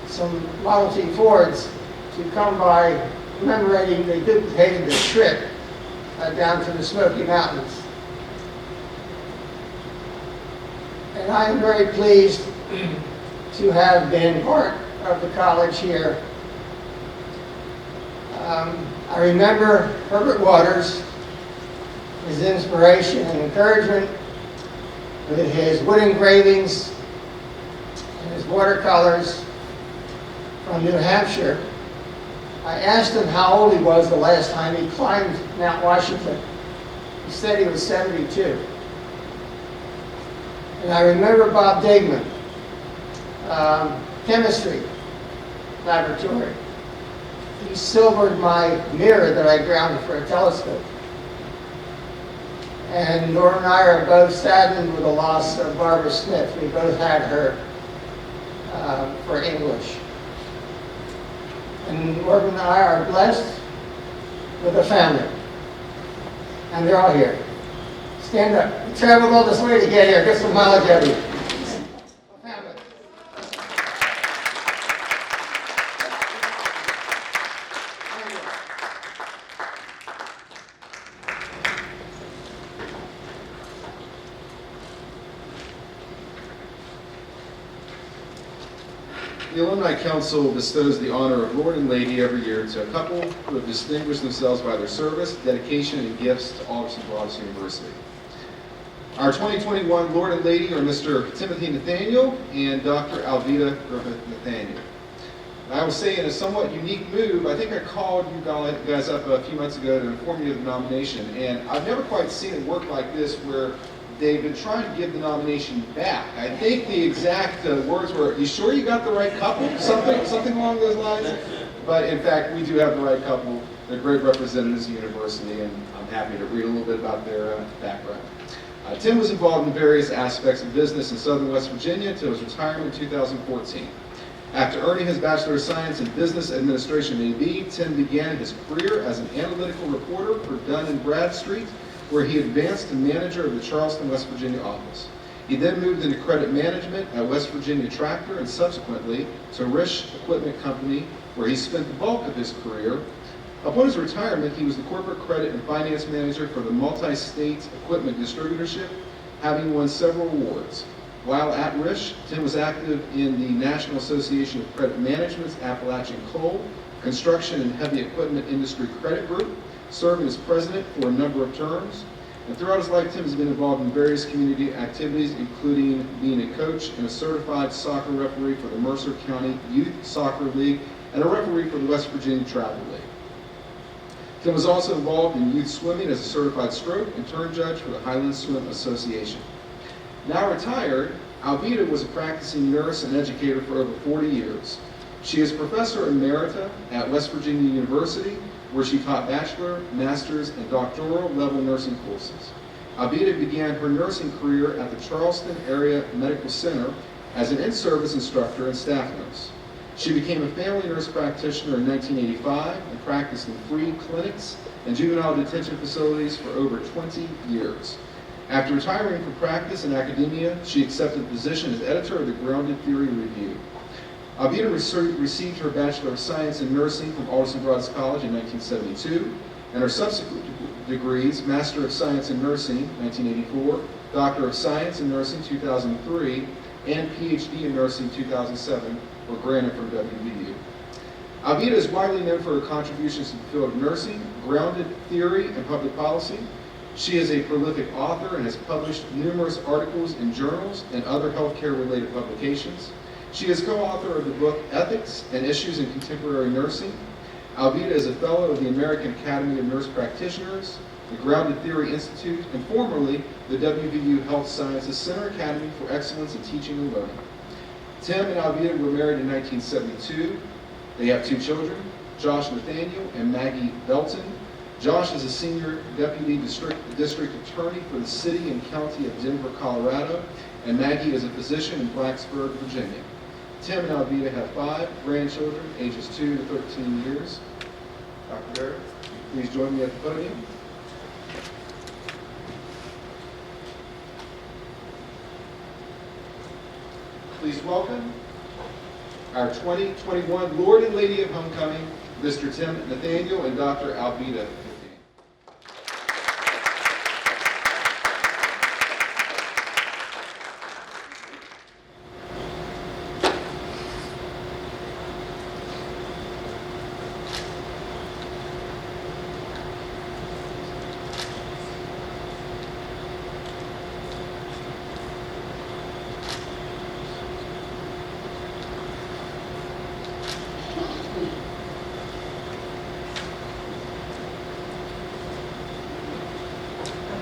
some Model T Fords to come by commemorating they duplicated the trip down to the Smoky Mountains. And I am very pleased to have been part of the college here. I remember Herbert Waters, his inspiration and encouragement with his wood engravings and his watercolors from New Hampshire. I asked him how old he was the last time he climbed Mount Washington. He said he was 72. And I remember Bob Daisman, chemistry laboratory. He silvered my mirror that I grounded for a telescope. And Norm and I are both saddened with the loss of Barbara Smith. We both had her for English. And Norm and I are blessed with a family. And they're all here. Stand up. We traveled all this way to get here. Get some mileage out of you. Family. The Alumni Council bestows the honor of Lord and Lady every year to a couple who have distinguished themselves by their service, dedication, and gifts to Alderson Broaddus University. Our 2021 Lord and Lady are Mr. Timothy Nathaniel and Dr. Alveda Griffith Nathaniel. I will say in a somewhat unique move, I think I called you guys up a few months ago to inform you of the nomination, and I've never quite seen it work like this where they've been trying to give the nomination back. I think the exact words were, "You sure you got the right couple?" Something along those lines. But in fact, we do have the right couple. They're great representatives of the university, and I'm happy to read a little bit about their background. Tim was involved in various aspects of business in southern West Virginia until his retirement in 2014. After earning his Bachelor of Science in Business Administration AB, Tim began his career as an analytical reporter for Dun & Bradstreet, where he advanced to manager of the Charleston, West Virginia office. He then moved into credit management at West Virginia Tractor and subsequently to Risch Equipment Company, where he spent the bulk of his career. Upon his retirement, he was the corporate credit and finance manager for the multi-state equipment distributorship, having won several awards. While at Risch, Tim was active in the National Association of Credit Management's Appalachian Coal, Construction and Heavy Equipment Industry Credit Group, serving as president for a number of terms. And throughout his life, Tim has been involved in various community activities, including being a coach and a certified soccer referee for the Mercer County Youth Soccer League and a referee for the West Virginia Travel League. Tim was also involved in youth swimming as a certified stroke and turn judge for the Highland Swim Association. Now retired, Alveda was a practicing nurse and educator for over 40 years. She is professor emerita at West Virginia University, where she taught bachelor, master's, and doctoral level nursing courses. Alveda began her nursing career at the Charleston Area Medical Center as an in-service instructor and staff nurse. She became a family nurse practitioner in 1985 and practiced in free clinics and juvenile detention facilities for over 20 years. After retiring from practice and academia, she accepted the position as editor of the Grounded Theory Review. Alveda received her Bachelor of Science in Nursing from Alderson Broaddus College in 1972, and her subsequent degrees, Master of Science in Nursing, 1984, Doctor of Science in Nursing, 2003, and PhD in Nursing, 2007, were granted from WVU. Alveda is widely known for her contributions to the field of nursing, grounded theory, and public policy. She is a prolific author and has published numerous articles in journals and other healthcare-related publications. She is co-author of the book Ethics and Issues in Contemporary Nursing. Alveda is a fellow of the American Academy of Nurse Practitioners, the Grounded Theory Institute, and formerly the WVU Health Sciences Center Academy for Excellence in Teaching and Learning. Tim and Alveda were married in 1972. They have 2 children, Josh Nathaniel and Maggie Belton. Josh is a senior deputy district attorney for the city and county of Denver, Colorado, and Maggie is a physician in Blacksburg, Virginia. Tim and Alveda have 5 grandchildren, ages 2 to 13 years. Dr. Barrett, please join me at the podium. Please welcome our 2021 Lord and Lady of Homecoming, Mr. Tim Nathaniel and Dr. Alveda.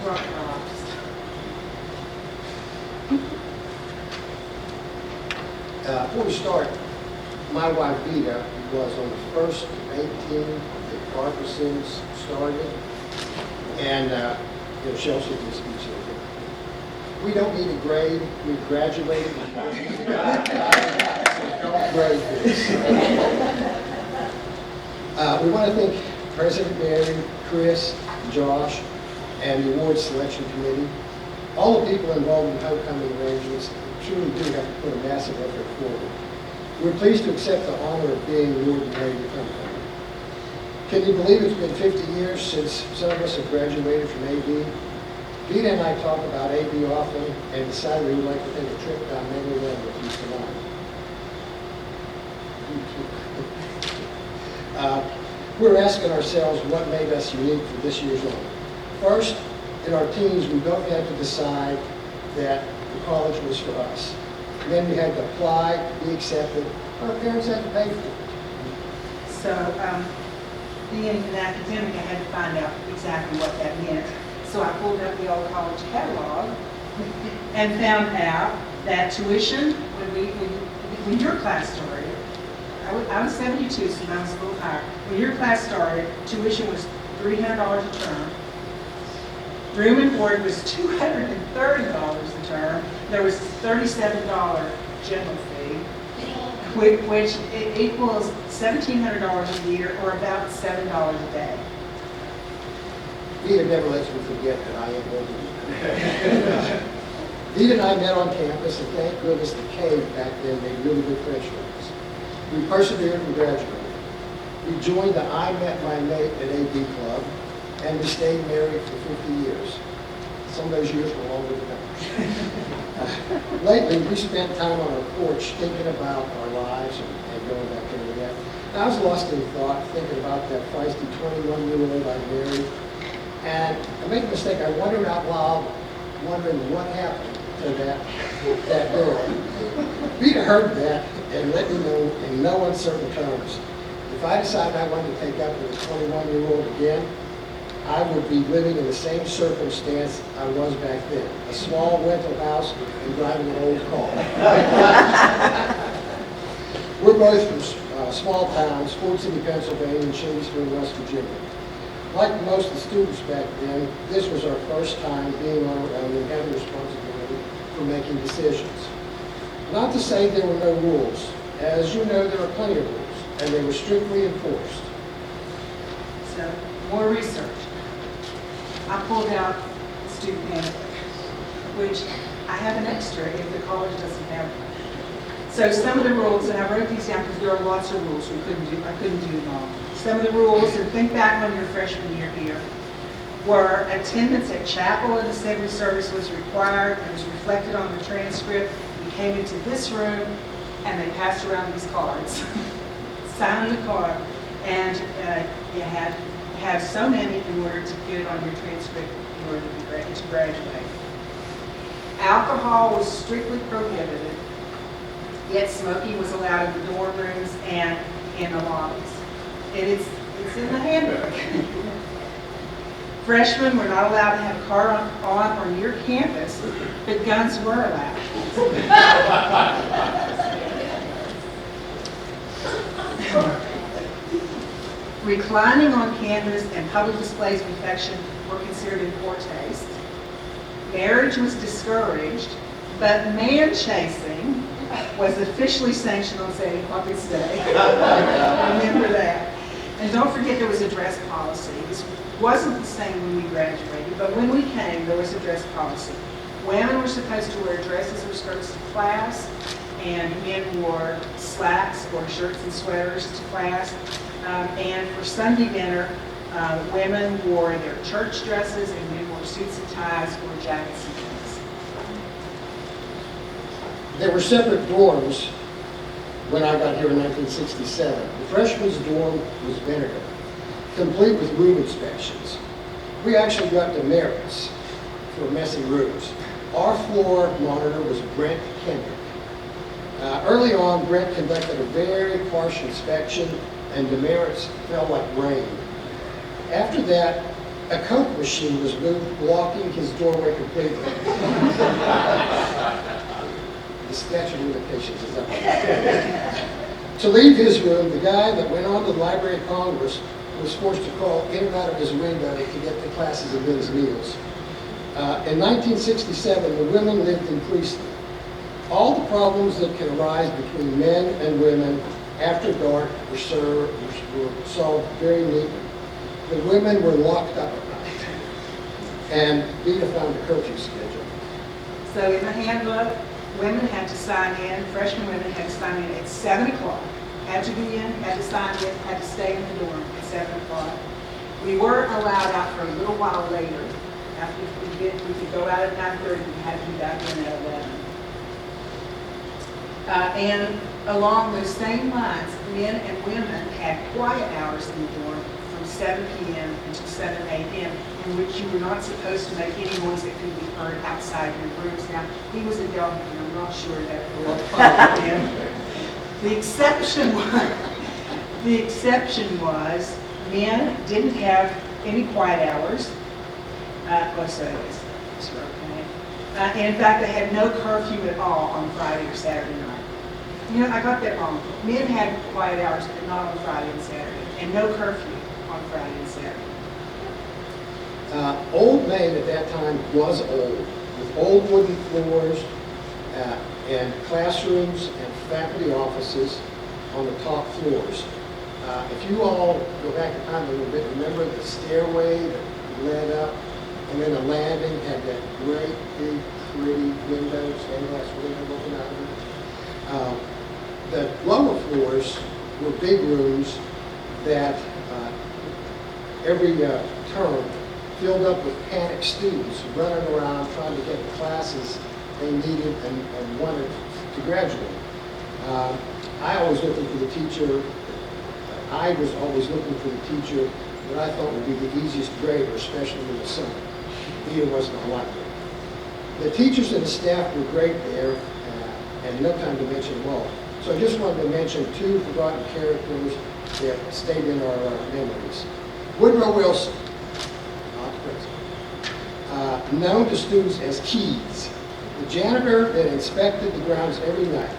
broadcast. Before we start, my wife Vita was on the first 18 that Parkinson's started, and Chelsea did speech. We don't need a grade. We graduated. Don't grade this. We want to thank President Barry, Chris, Josh, and the award selection committee. All the people involved in homecoming arrangements truly do have to put a massive effort forward. We're pleased to accept the honor of being Lord and Lady Homecoming. Can you believe it's been 50 years since some of us have graduated from AD? Vita and I talk about AD often and decided we would like to take a trip down memory lane with you tonight. We're asking ourselves what made us unique for this year's honor. First, in our teens, we both had to decide that the college was for us. And then we had to apply, be accepted. Our parents had to pay for it. So, being an academic, I had to find out exactly what that meant. So I pulled up the old college catalog and found out that tuition, when your class started, I was 72, so I was a little higher. When your class started, tuition was $300 a term. Room and board was $230 a term. There was $37 general fee, which equals $1,700 a year, or about $7 a day. Vita never lets me forget that I am older. Vita and I met on campus, and thank goodness the cave back then made really good friends with us. We persevered and graduated. We joined the I Met My Mate at AD Club, and we stayed married for 50 years. Some of those years were longer than others. Lately, we spent time on our porch thinking about our lives and going back into that. And I was lost in thought, thinking about that feisty 21-year-old I married. And I made a mistake. I wondered out loud, wondering what happened to that girl. Vita heard that and let me know in no uncertain terms. If I decided I wanted to take up with a 21-year-old again, I would be living in the same circumstance I was back then. A small rental house and driving an old car. We're both from small towns, Ford City, Pennsylvania, and Shadysburg, West Virginia. Like most of the students back then, this was our first time being on our own and having responsibility for making decisions. Not to say there were no rules. As you know, there are plenty of rules, and they were strictly enforced. So, more research. I pulled out the student handbook, which I have an extra if the college doesn't have one. So some of the rules, and I wrote these down because there are lots of rules I couldn't do them all. Some of the rules, and think back on your freshman year here, were attendance at chapel and assembly service was required. It was reflected on the transcript. You came into this room, and they passed around these cards. Sign the card, and you had to have so many in order to get it on your transcript in order to graduate. Alcohol was strictly prohibited, yet smoking was allowed in the dorm rooms and in the lobbies. It's in the handbook. Freshmen were not allowed to have a car on or near campus, but guns were allowed. Reclining on campus and public displays of affection were considered in poor taste. Marriage was discouraged, but man chasing was officially sanctioned on St. Patrick's Day. Remember that. And don't forget there was a dress policy. This wasn't the same when we graduated, but when we came, there was a dress policy. Women were supposed to wear dresses or skirts to class, and men wore slacks or shirts and sweaters to class. And for Sunday dinner, women wore their church dresses and men wore suits and ties or jackets and things. There were separate dorms when I got here in 1967. The freshman's dorm was vinegar, complete with room inspections. We actually got demerits for messy rooms. Our floor monitor was Brent Kendrick. Early on, Brent conducted a very harsh inspection, and demerits fell like rain. After that, a Coke machine was moved, blocking his doorway completely. The statute of limitations is up. To leave his room, the guy that went on to the Library of Congress was forced to crawl in and out of his window to get to classes and get his meals. In 1967, the women lived in Priestley. All the problems that can arise between men and women after dark were solved very neatly. The women were locked up at night, and Vita found a curfew schedule. So in the handbook, women had to sign in, freshman women had to sign in at 7 o'clock. Had to be in, had to sign in, had to stay in the dorm at 7 o'clock. We were allowed out for a little while later. After we could go out at 9:30, we had to be back in at 11. And along those same lines, men and women had quiet hours in the dorm from 7 p.m. until 7 a.m. in which you were not supposed to make any noise that could be heard outside your rooms. Now, he was a young man, I'm not sure that will apply to him. The exception was men didn't have any quiet hours. And in fact, they had no curfew at all on Friday or Saturday night. You know, I got that wrong. Men had quiet hours, but not on Friday and Saturday, and no curfew on Friday and Saturday. Old Main at that time was old, with old wooden floors and classrooms and faculty offices on the top floors. If you all go back in time a little bit, remember the stairway that led up, and then the landing had that great, big, pretty window, stained glass window looking out of it. The lower floors were big rooms that every term filled up with panicked students running around trying to get the classes they needed and wanted to graduate. I was always looking for the teacher that I thought would be the easiest grader, especially in the summer. Vita wasn't a lot there. The teachers and the staff were great there, and no time to mention them all. So I just wanted to mention two forgotten characters that stayed in our memories. Woodrow Wilson, not present, known to students as Keys, the janitor that inspected the grounds every night.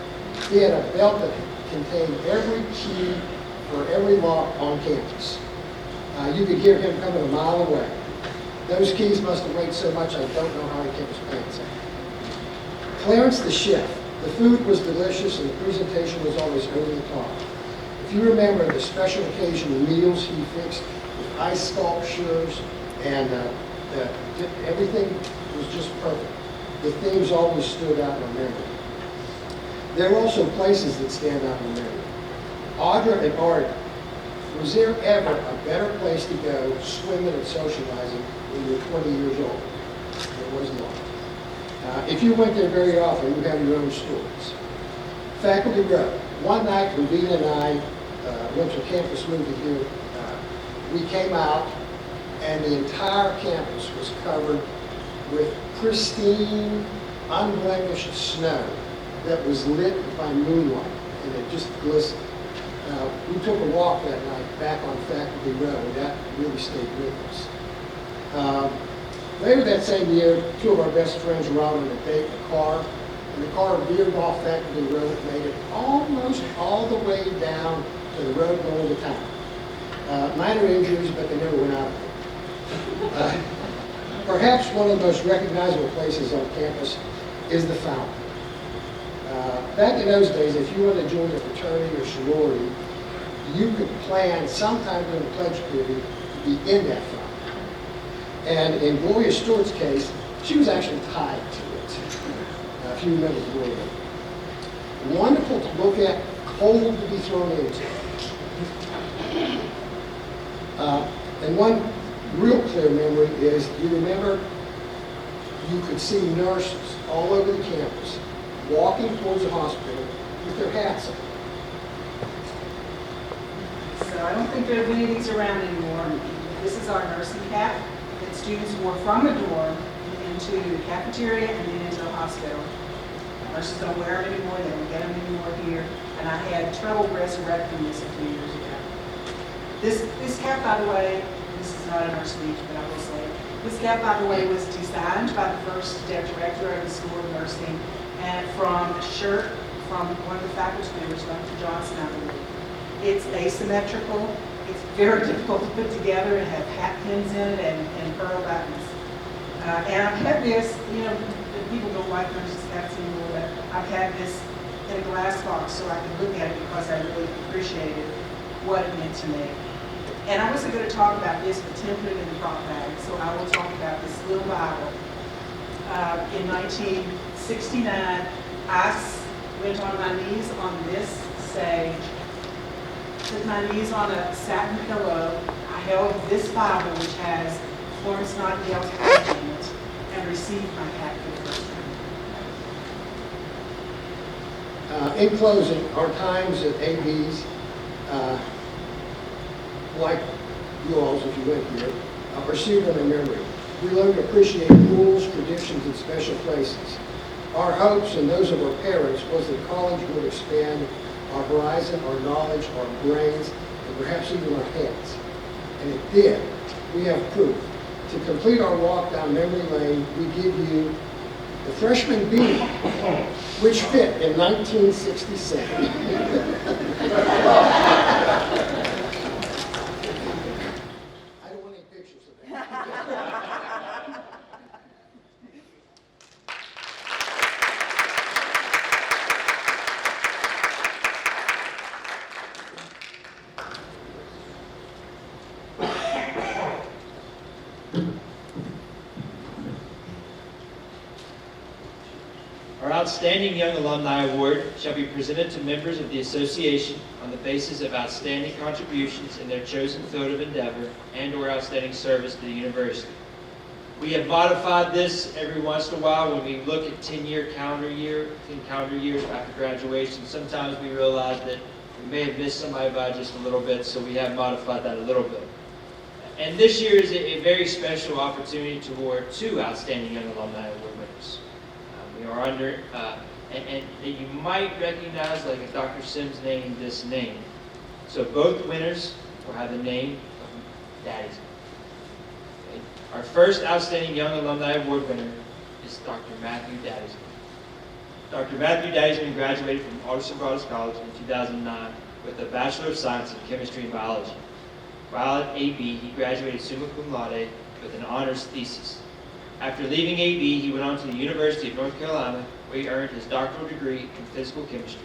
He had a belt that contained every key for every lock on campus. You could hear him coming a mile away. Those keys must have weighed so much I don't know how he kept his pants on. Clarence the chef. The food was delicious and the presentation was always over the top. If you remember the special occasion meals he fixed with ice sculptures and everything was just perfect. The themes always stood out in my memory. There are also places that stand out in my memory. Audra and Art, was there ever a better place to go swimming and socializing when you were 20 years old? There was not. If you went there very often, you have your own stories. Faculty Row. One night when Vina and I went to campus movie here, we came out and the entire campus was covered with pristine, unblemished snow that was lit by moonlight, and it just glistened. We took a walk that night back on Faculty Row, and that really stayed with us. Later that same year, two of our best friends were out on a date in a car, and the car veered off Faculty Row and made it almost all the way down to the road going to town. Minor injuries, but they never went out of it. Perhaps one of the most recognizable places on campus is the fountain. Back in those days, if you wanted to join a fraternity or sorority, you could plan sometime during the pledge period to be in that fountain. And in Gloria Stewart's case, she was actually tied to it, if you remember Gloria. Wonderful to look at, cold to be thrown into. And one real clear memory is, you remember, you could see nurses all over the campus walking towards the hospital with their hats on. So I don't think there are many of these around anymore. This is our nursing cap that students wore from the dorm into the cafeteria and then into the hospital. Nurses don't wear them anymore, they don't get them anymore here. And I had trouble resurrecting this a few years ago. This cap, by the way, this is not not a nurse week, but I will say. This cap, by the way, was designed by the first director of the School of Nursing, and from a shirt from one of the faculty members, Dr. Johnson, I believe. It's asymmetrical. It's very difficult to put together and have hat pins in it and pearl buttons. And I've had this, people don't like nurses' caps anymore, but I've had this in a glass box so I can look at it because I really appreciated what it meant to me. And I wasn't going to talk about this, but Tim put it in the prop bag, so I will talk about this little Bible. In 1969, I went on my knees on this stage, put my knees on a satin pillow. I held this Bible, which has Florence Nightingale's poem in it, and received my hat for the first time. In closing, our times at AB's, like you all's if you went here, are seared in our memory. We learn to appreciate rules, traditions, and special places. Our hopes and those of our parents was that college would expand our horizon, our knowledge, our brains, and perhaps even our heads. And it did. We have proof. To complete our walk down memory lane, we give you the freshman beat, which fit in 1967. I don't want any pictures of that. Our Outstanding Young Alumni Award shall be presented to members of the association on the basis of outstanding contributions in their chosen field of endeavor and/or outstanding service to the university. We have modified this every once in a while when we look at 10 calendar years after graduation. Sometimes we realize that we may have missed somebody by just a little bit, so we have modified that a little bit. And this year is a very special opportunity to award 2 Outstanding Young Alumni Award winners. We are under, and you might recognize, like if Dr. Sims named this name. So both winners will have the name of Daisman. Okay. Our first Outstanding Young Alumni Award winner is Dr. Matthew Daisman. Dr. Matthew Daisman graduated from Alumni College in 2009 with a Bachelor of Science in Chemistry and Biology. While at AB, he graduated summa cum laude with an honors thesis. After leaving AB, he went on to the University of North Carolina, where he earned his doctoral degree in physical chemistry.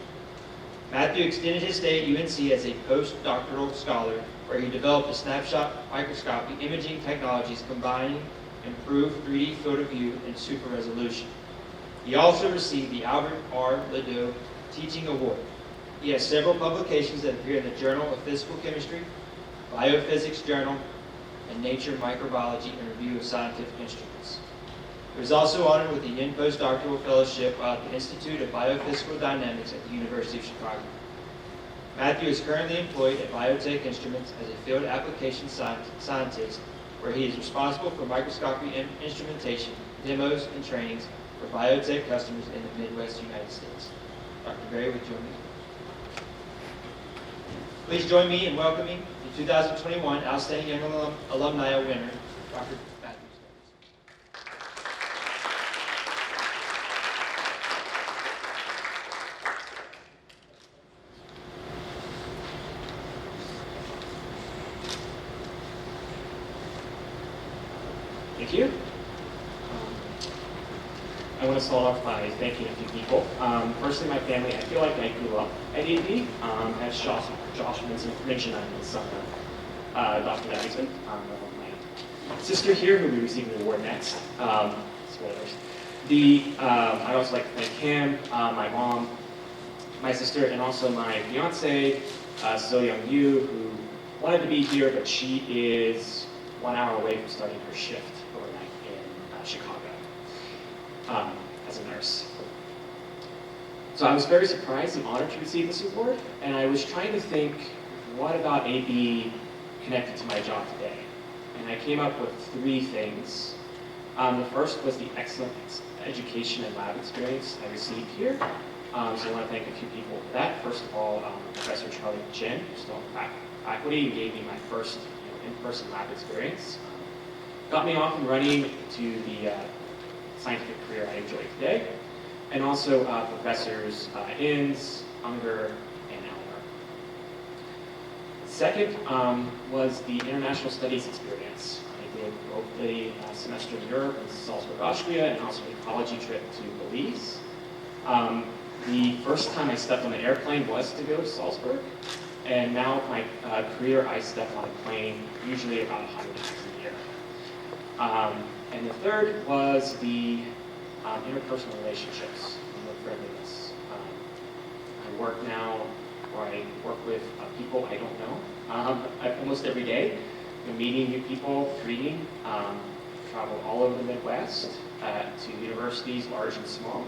Matthew extended his stay at UNC as a postdoctoral scholar, where he developed a snapshot microscopy imaging technologies combining improved 3D field of view and super resolution. He also received the Albert R. Ledoux Teaching Award. He has several publications that appear in the Journal of Physical Chemistry, Biophysics Journal, and Nature Microbiology and Review of Scientific Instruments. He was also honored with the Yen Postdoctoral Fellowship at the Institute of Biophysical Dynamics at the University of Chicago. Matthew is currently employed at Biotech Instruments as a field application scientist, where he is responsible for microscopy and instrumentation, demos, and trainings for biotech customers in the Midwest United States. Dr. Ferry, would you join me? Please join me in welcoming the 2021 Outstanding Young Alumni winner, Dr. Matthew. Thank you. I want to start off by thanking a few people. Firstly, my family. I feel like I grew up at AD. As Josh mentioned, I'm the son of Dr. Daisman, my sister here, who will be receiving the award next. Spoilers. I'd also like to thank him, my mom, my sister, and also my fiance, So Young Yu, who wanted to be here, but she is 1 hour away from starting her shift overnight in Chicago as a nurse. So I was very surprised and honored to receive this award, and I was trying to think, what about AB connected to my job today? And I came up with 3 things. The first was the excellent education and lab experience I received here. So I want to thank a few people for that. First of all, Professor Charlie Chen, who's still on faculty, and gave me my first in-person lab experience. Got me off and running to the scientific career I enjoy today, and also Professors Inns, Unger, and Elmer. Second was the international studies experience. I did both the semester in Europe in Salzburg, Austria, and also an ecology trip to Belize. The first time I stepped on an airplane was to go to Salzburg, and now with my career, I step on a plane usually about 100 times a year. And the third was the interpersonal relationships and the friendliness. I work now, or I work with people I don't know almost every day. I'm meeting new people, reading, travel all over the Midwest to universities large and small.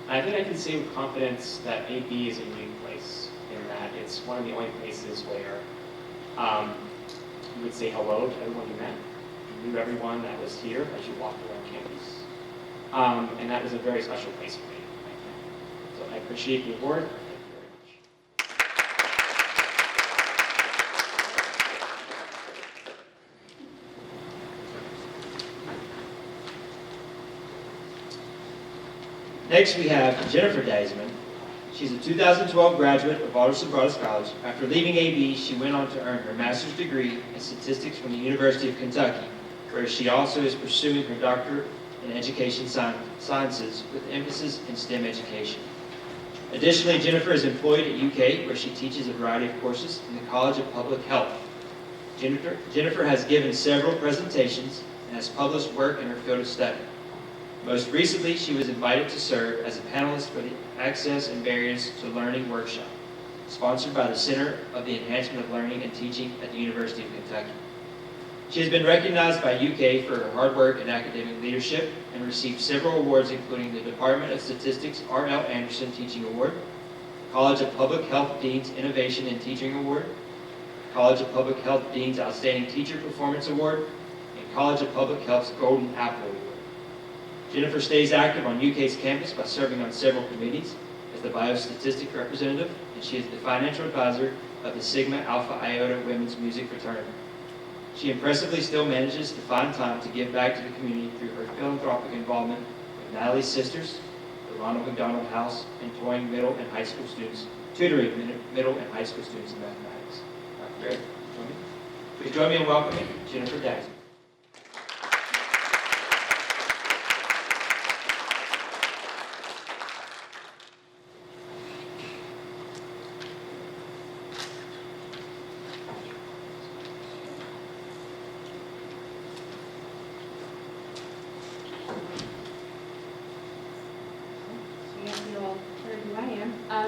I think I can say with confidence that AB is a unique place in that it's one of the only places where you would say hello to everyone you met. You knew everyone that was here as you walked around campus. And that was a very special place for me. So I appreciate the award. Thank you very much. Next, we have Jennifer Daisman. She's a 2012 graduate of Waters College. After leaving AB, she went on to earn her master's degree in statistics from the University of Kentucky, where she also is pursuing her doctorate in education sciences with emphasis in STEM education. Additionally, Jennifer is employed at UK, where she teaches a variety of courses in the College of Public Health. Jennifer has given several presentations and has published work in her field of study. Most recently, she was invited to serve as a panelist for the Access and Barriers to Learning workshop, sponsored by the Center of the Enhancement of Learning and Teaching at the University of Kentucky. She has been recognized by UK for her hard work and academic leadership and received several awards, including the Department of Statistics R.L. Anderson Teaching Award, College of Public Health Dean's Innovation in Teaching Award, College of Public Health Dean's Outstanding Teacher Performance Award, and College of Public Health's Golden Apple Award. Jennifer stays active on UK's campus by serving on several committees as the biostatistic representative, and she is the financial advisor of the Sigma Alpha Iota Women's Music Fraternity. She impressively still manages to find time to give back to the community through her philanthropic involvement with Natalie's Sisters, the Ronald McDonald House, and tutoring middle and high school students in mathematics. Dr. Ferry, join me. Please join me in welcoming Jennifer Daisman.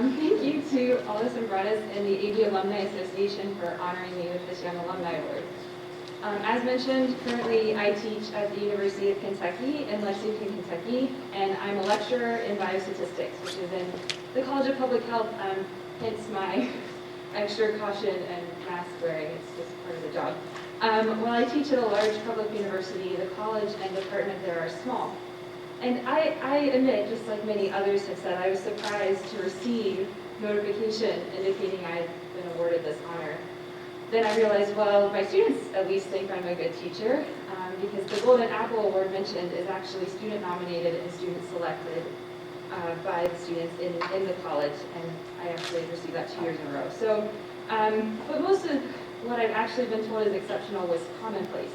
Thank you to all the Sombratas and the AB Alumni Association for honoring me with this Young Alumni Award. As mentioned, currently I teach at the University of Kentucky in Lexington, Kentucky, and I'm a lecturer in biostatistics, which is in the College of Public Health, hence my extra caution and mask wearing. It's just part of the job. While I teach at a large public university, the college and department there are small. And I admit, just like many others have said, I was surprised to receive notification indicating I'd been awarded this honor. Then I realized, well, my students at least think I'm a good teacher, because the Golden Apple Award mentioned is actually student nominated and student selected by the students in the college, and I actually received that 2 years in a row. So, but most of what I've actually been told is exceptional was commonplace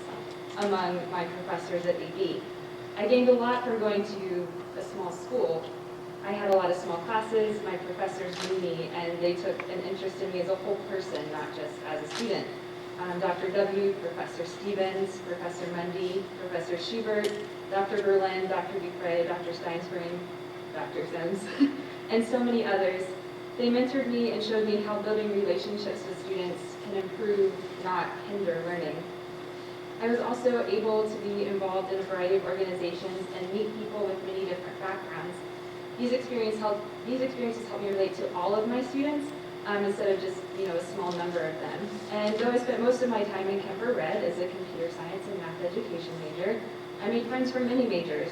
among my professors at AB. I gained a lot from going to a small school. I had a lot of small classes, my professors knew me, and they took an interest in me as a whole person, not just as a student. Dr. W., Professor Stevens, Professor Mundy, Professor Schubert, Dr. Berlin, Dr. Dupre, Dr. Steinspring, Dr. Sims, and so many others. They mentored me and showed me how building relationships with students can improve, not hinder learning. I was also able to be involved in a variety of organizations and meet people with many different backgrounds. These experiences helped me relate to all of my students instead of just a small number of them. And though I spent most of my time in Kemper Red as a computer science and math education major, I made friends from many majors.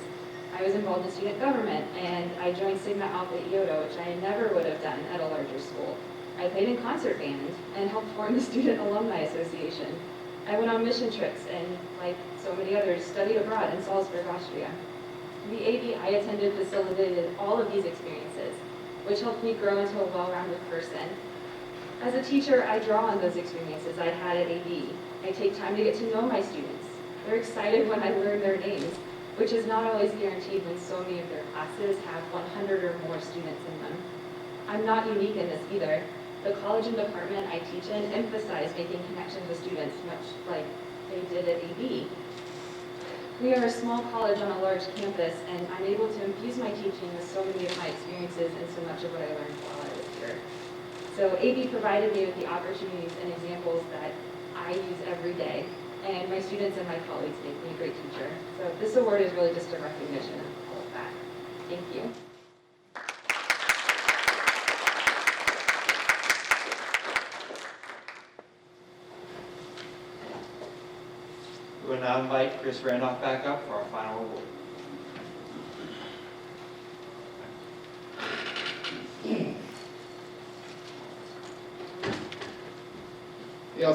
I was involved in student government, and I joined Sigma Alpha Iota, which I never would have done at a larger school. I played in concert band and helped form the Student Alumni Association. I went on mission trips and, like so many others, studied abroad in Salzburg, Austria. The AV I attended facilitated all of these experiences, which helped me grow into a well-rounded person. As a teacher, I draw on those experiences I had at AV. I take time to get to know my students. They're excited when I learn their names, which is not always guaranteed when so many of their classes have 100 or more students in them. I'm not unique in this either. The college and department I teach in emphasize making connections with students, much like they did at AV. We are a small college on a large campus, and I'm able to infuse my teaching with so many of my experiences and so much of what I learned while I was here. So AV provided me with the opportunities and examples that I use every day, and my students and my colleagues make me a great teacher. So this award is really just a recognition of all of that. Thank you. We will now invite Chris Randolph back up for our final award. The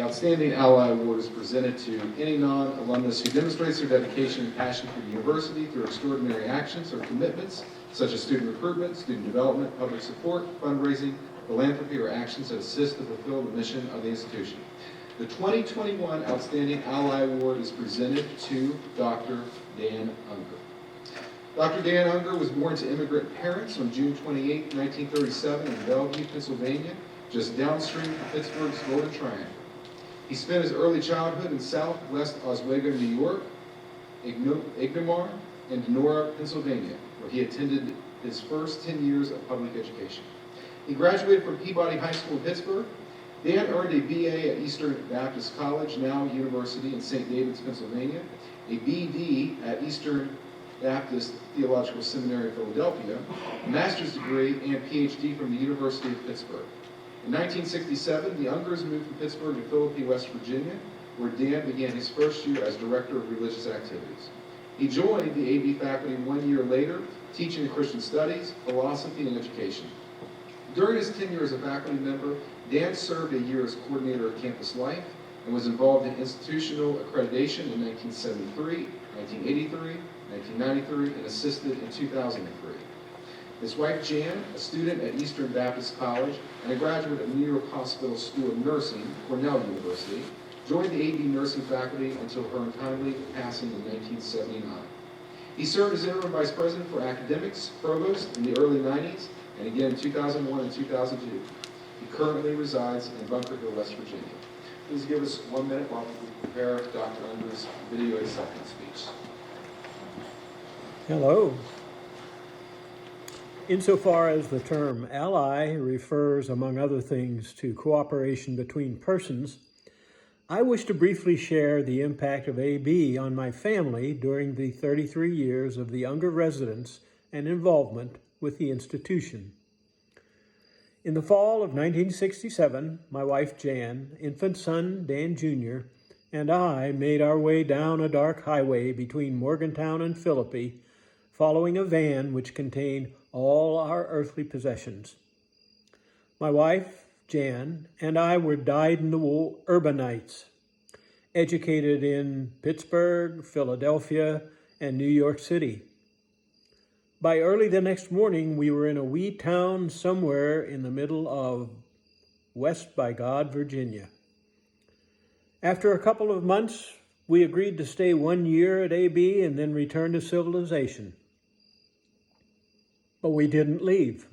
Outstanding Ally Award is presented to any non-alumnus who demonstrates their dedication and passion for the university through extraordinary actions or commitments, such as student recruitment, student development, public support, fundraising, philanthropy, or actions that assist to fulfill the mission of the institution. The 2021 Outstanding Ally Award is presented to Dr. Dan Unger. Dr. Dan Unger was born to immigrant parents on June 28, 1937 in Bellevue, Pennsylvania, just downstream from Pittsburgh's Golden Triangle. He spent his early childhood in southwest Oswego, New York, Ingomar, and Donora, Pennsylvania, where he attended his first 10 years of public education. He graduated from Peabody High School in Pittsburgh. Dan earned a BA at Eastern Baptist College, now University in St. David's, Pennsylvania, a BD at Eastern Baptist Theological Seminary, Philadelphia, a master's degree and PhD from the University of Pittsburgh. In 1967, the Ungers moved from Pittsburgh to Philippi, West Virginia, where Dan began his first year as Director of Religious Activities. He joined the AV faculty 1 year later, teaching Christian Studies, Philosophy, and Education. During his tenure as a faculty member, Dan served a year as coordinator of campus life and was involved in institutional accreditation in 1973, 1983, 1993, and assisted in 2003. His wife Jan, a student at Eastern Baptist College and a graduate of New York Hospital School of Nursing, Cornell University, joined the AV nursing faculty until her untimely passing in 1979. He served as interim vice president for academics, provost in the early 90s, and again in 2001 and 2002. He currently resides in Bunker Hill, West Virginia. Please give us 1 minute while we prepare Dr. Unger's video acceptance speech. Hello. Insofar as the term ally refers, among other things, to cooperation between persons, I wish to briefly share the impact of AB on my family during the 33 years of the Unger residence and involvement with the institution. In the fall of 1967, my wife Jan, infant son Dan Jr., and I made our way down a dark highway between Morgantown and Philippi, following a van which contained all our earthly possessions. My wife, Jan, and I were dyed-in-the-wool urbanites, educated in Pittsburgh, Philadelphia, and New York City. By early the next morning, we were in a wee town somewhere in the middle of West by God, Virginia. After a couple of months, we agreed to stay 1 year at AB and then return to civilization. But we didn't leave.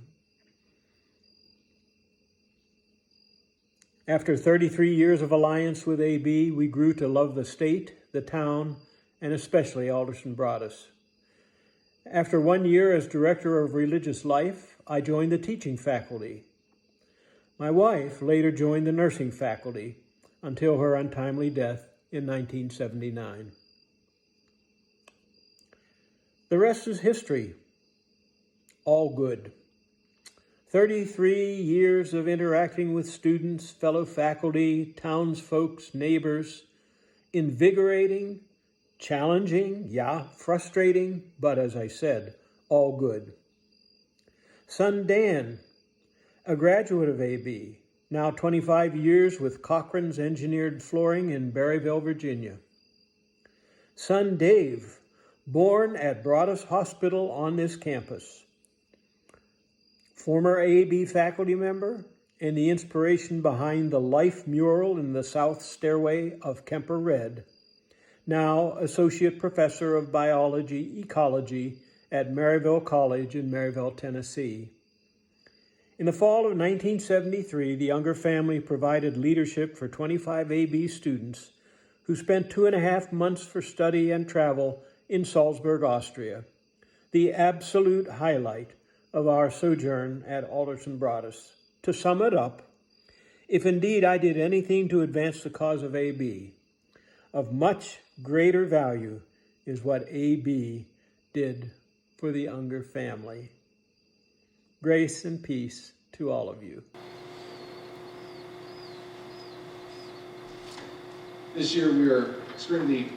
After 33 years of alliance with AB, we grew to love the state, the town, and especially Alderson Broaddus. After 1 year as Director of Religious Life, I joined the teaching faculty. My wife later joined the nursing faculty until her untimely death in 1979. The rest is history. All good. 33 years of interacting with students, fellow faculty, townsfolks, neighbors, invigorating, challenging, frustrating, but as I said, all good. Son Dan, a graduate of AB, now 25 years with Cochran's Engineered Flooring in Berryville, Virginia. Son Dave, born at Broadus Hospital on this campus. Former AB faculty member and the inspiration behind the Life mural in the South Stairway of Kemper Red. Now Associate Professor of Biology Ecology at Maryville College in Maryville, Tennessee. In the fall of 1973, the Unger family provided leadership for 25 AB students who spent 2.5 months for study and travel in Salzburg, Austria, the absolute highlight of our sojourn at Alderson Broadus. To sum it up, if indeed I did anything to advance the cause of AB, of much greater value is what AB did for the Unger family. Grace and peace to all of you. This year, we are extremely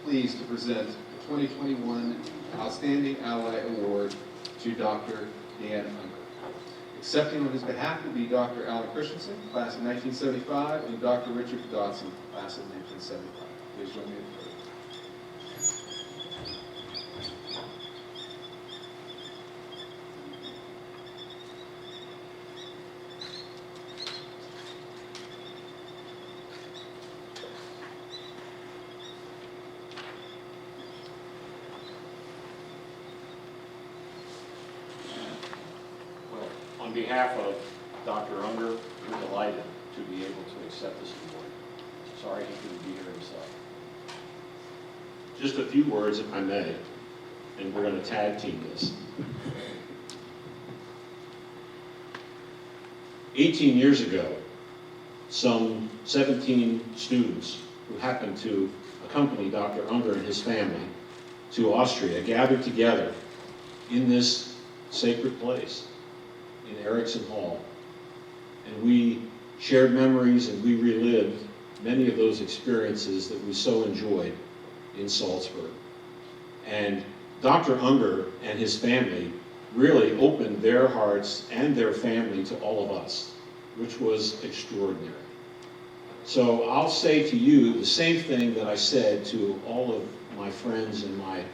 pleased to present the 2021 Outstanding Ally Award to Dr. Dan Unger. Accepting on his behalf will be Dr. Alan Christensen, class of 1975, and Dr. Richard Dodson, class of 1975. Please join me in prayer. On behalf of Dr. Unger, we're delighted to be able to accept this award. Sorry he couldn't be here himself. Just a few words, if I may, and we're going to tag team this. 18 years ago, some 17 students who happened to accompany Dr. Unger and his family to Austria gathered together in this sacred place in Erickson Hall, and we shared memories and we relived many of those experiences that we so enjoyed in Salzburg. And Dr. Unger and his family really opened their hearts and their family to all of us, which was extraordinary. So I'll say to you the same thing that I said to all of my friends and my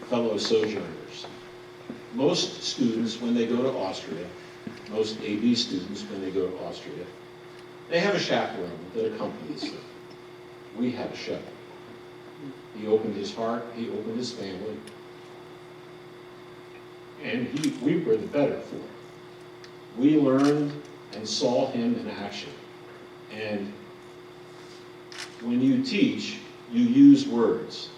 fellow sojourners. Most students, when they go to Austria, most AB students, when they go to Austria, they have a chaperone that accompanies them. We had a shepherd. He opened his heart, he opened his family, and we were the better for it. We learned and saw him in action. And when you teach, you use words.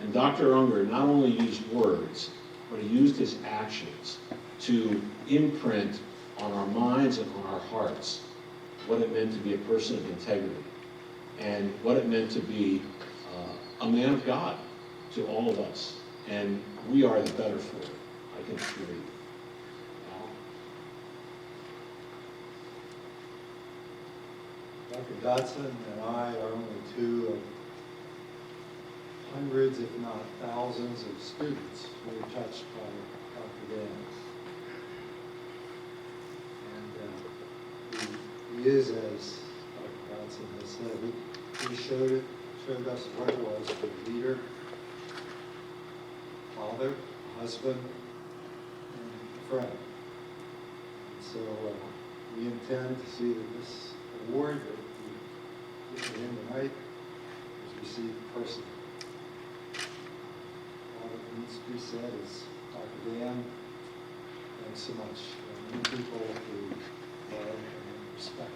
And Dr. Unger not only used words, but he used his actions to imprint on our minds and on our hearts what it meant to be a person of integrity and what it meant to be a man of God to all of us. And we are the better for it, I can assure you. Dr. Dodson and I are only two of hundreds, if not thousands, of students who were touched by Dr. Dan. And he is, as Dr. Dodson has said, he showed us what it was to be a leader, father, husband, and a friend. And so we intend to see that this award that we give to him tonight is received personally. All that needs to be said is, Dr. Dan, thanks so much. Many people who love and respect.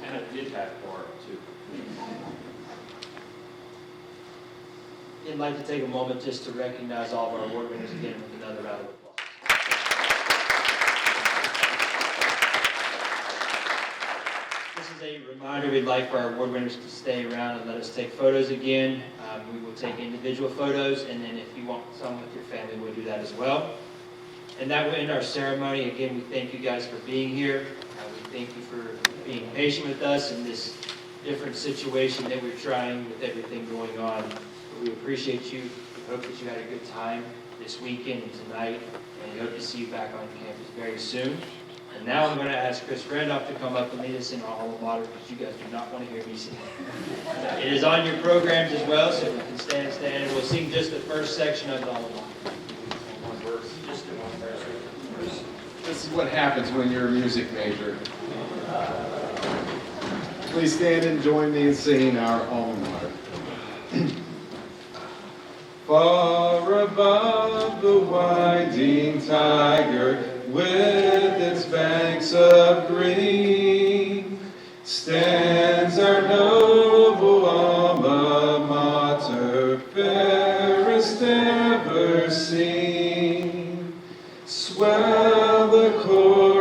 And it did have Laura, too. I'd like to take a moment just to recognize all of our award winners again with another round of applause. This is a reminder we'd like for our award winners to stay around and let us take photos again. We will take individual photos, and then if you want some with your family, we'll do that as well. And that will end our ceremony. Again, we thank you guys for being here. We thank you for being patient with us in this different situation that we're trying with everything going on. But we appreciate you. We hope that you had a good time this weekend and tonight, and we hope to see you back on campus very soon. And now I'm going to ask Chris Randolph to come up and lead us in our alma mater, because you guys do not want to hear me sing. It is on your programs as well, so if you can stand, and we'll sing just the first section of the alma mater. One verse, just the one verse. This is what happens when you're a music major. Please stand and join me in singing our alma mater. Far above the winding Tiger, with its banks of green, stands our noble alma mater, fairest ever seen. Swell the chorus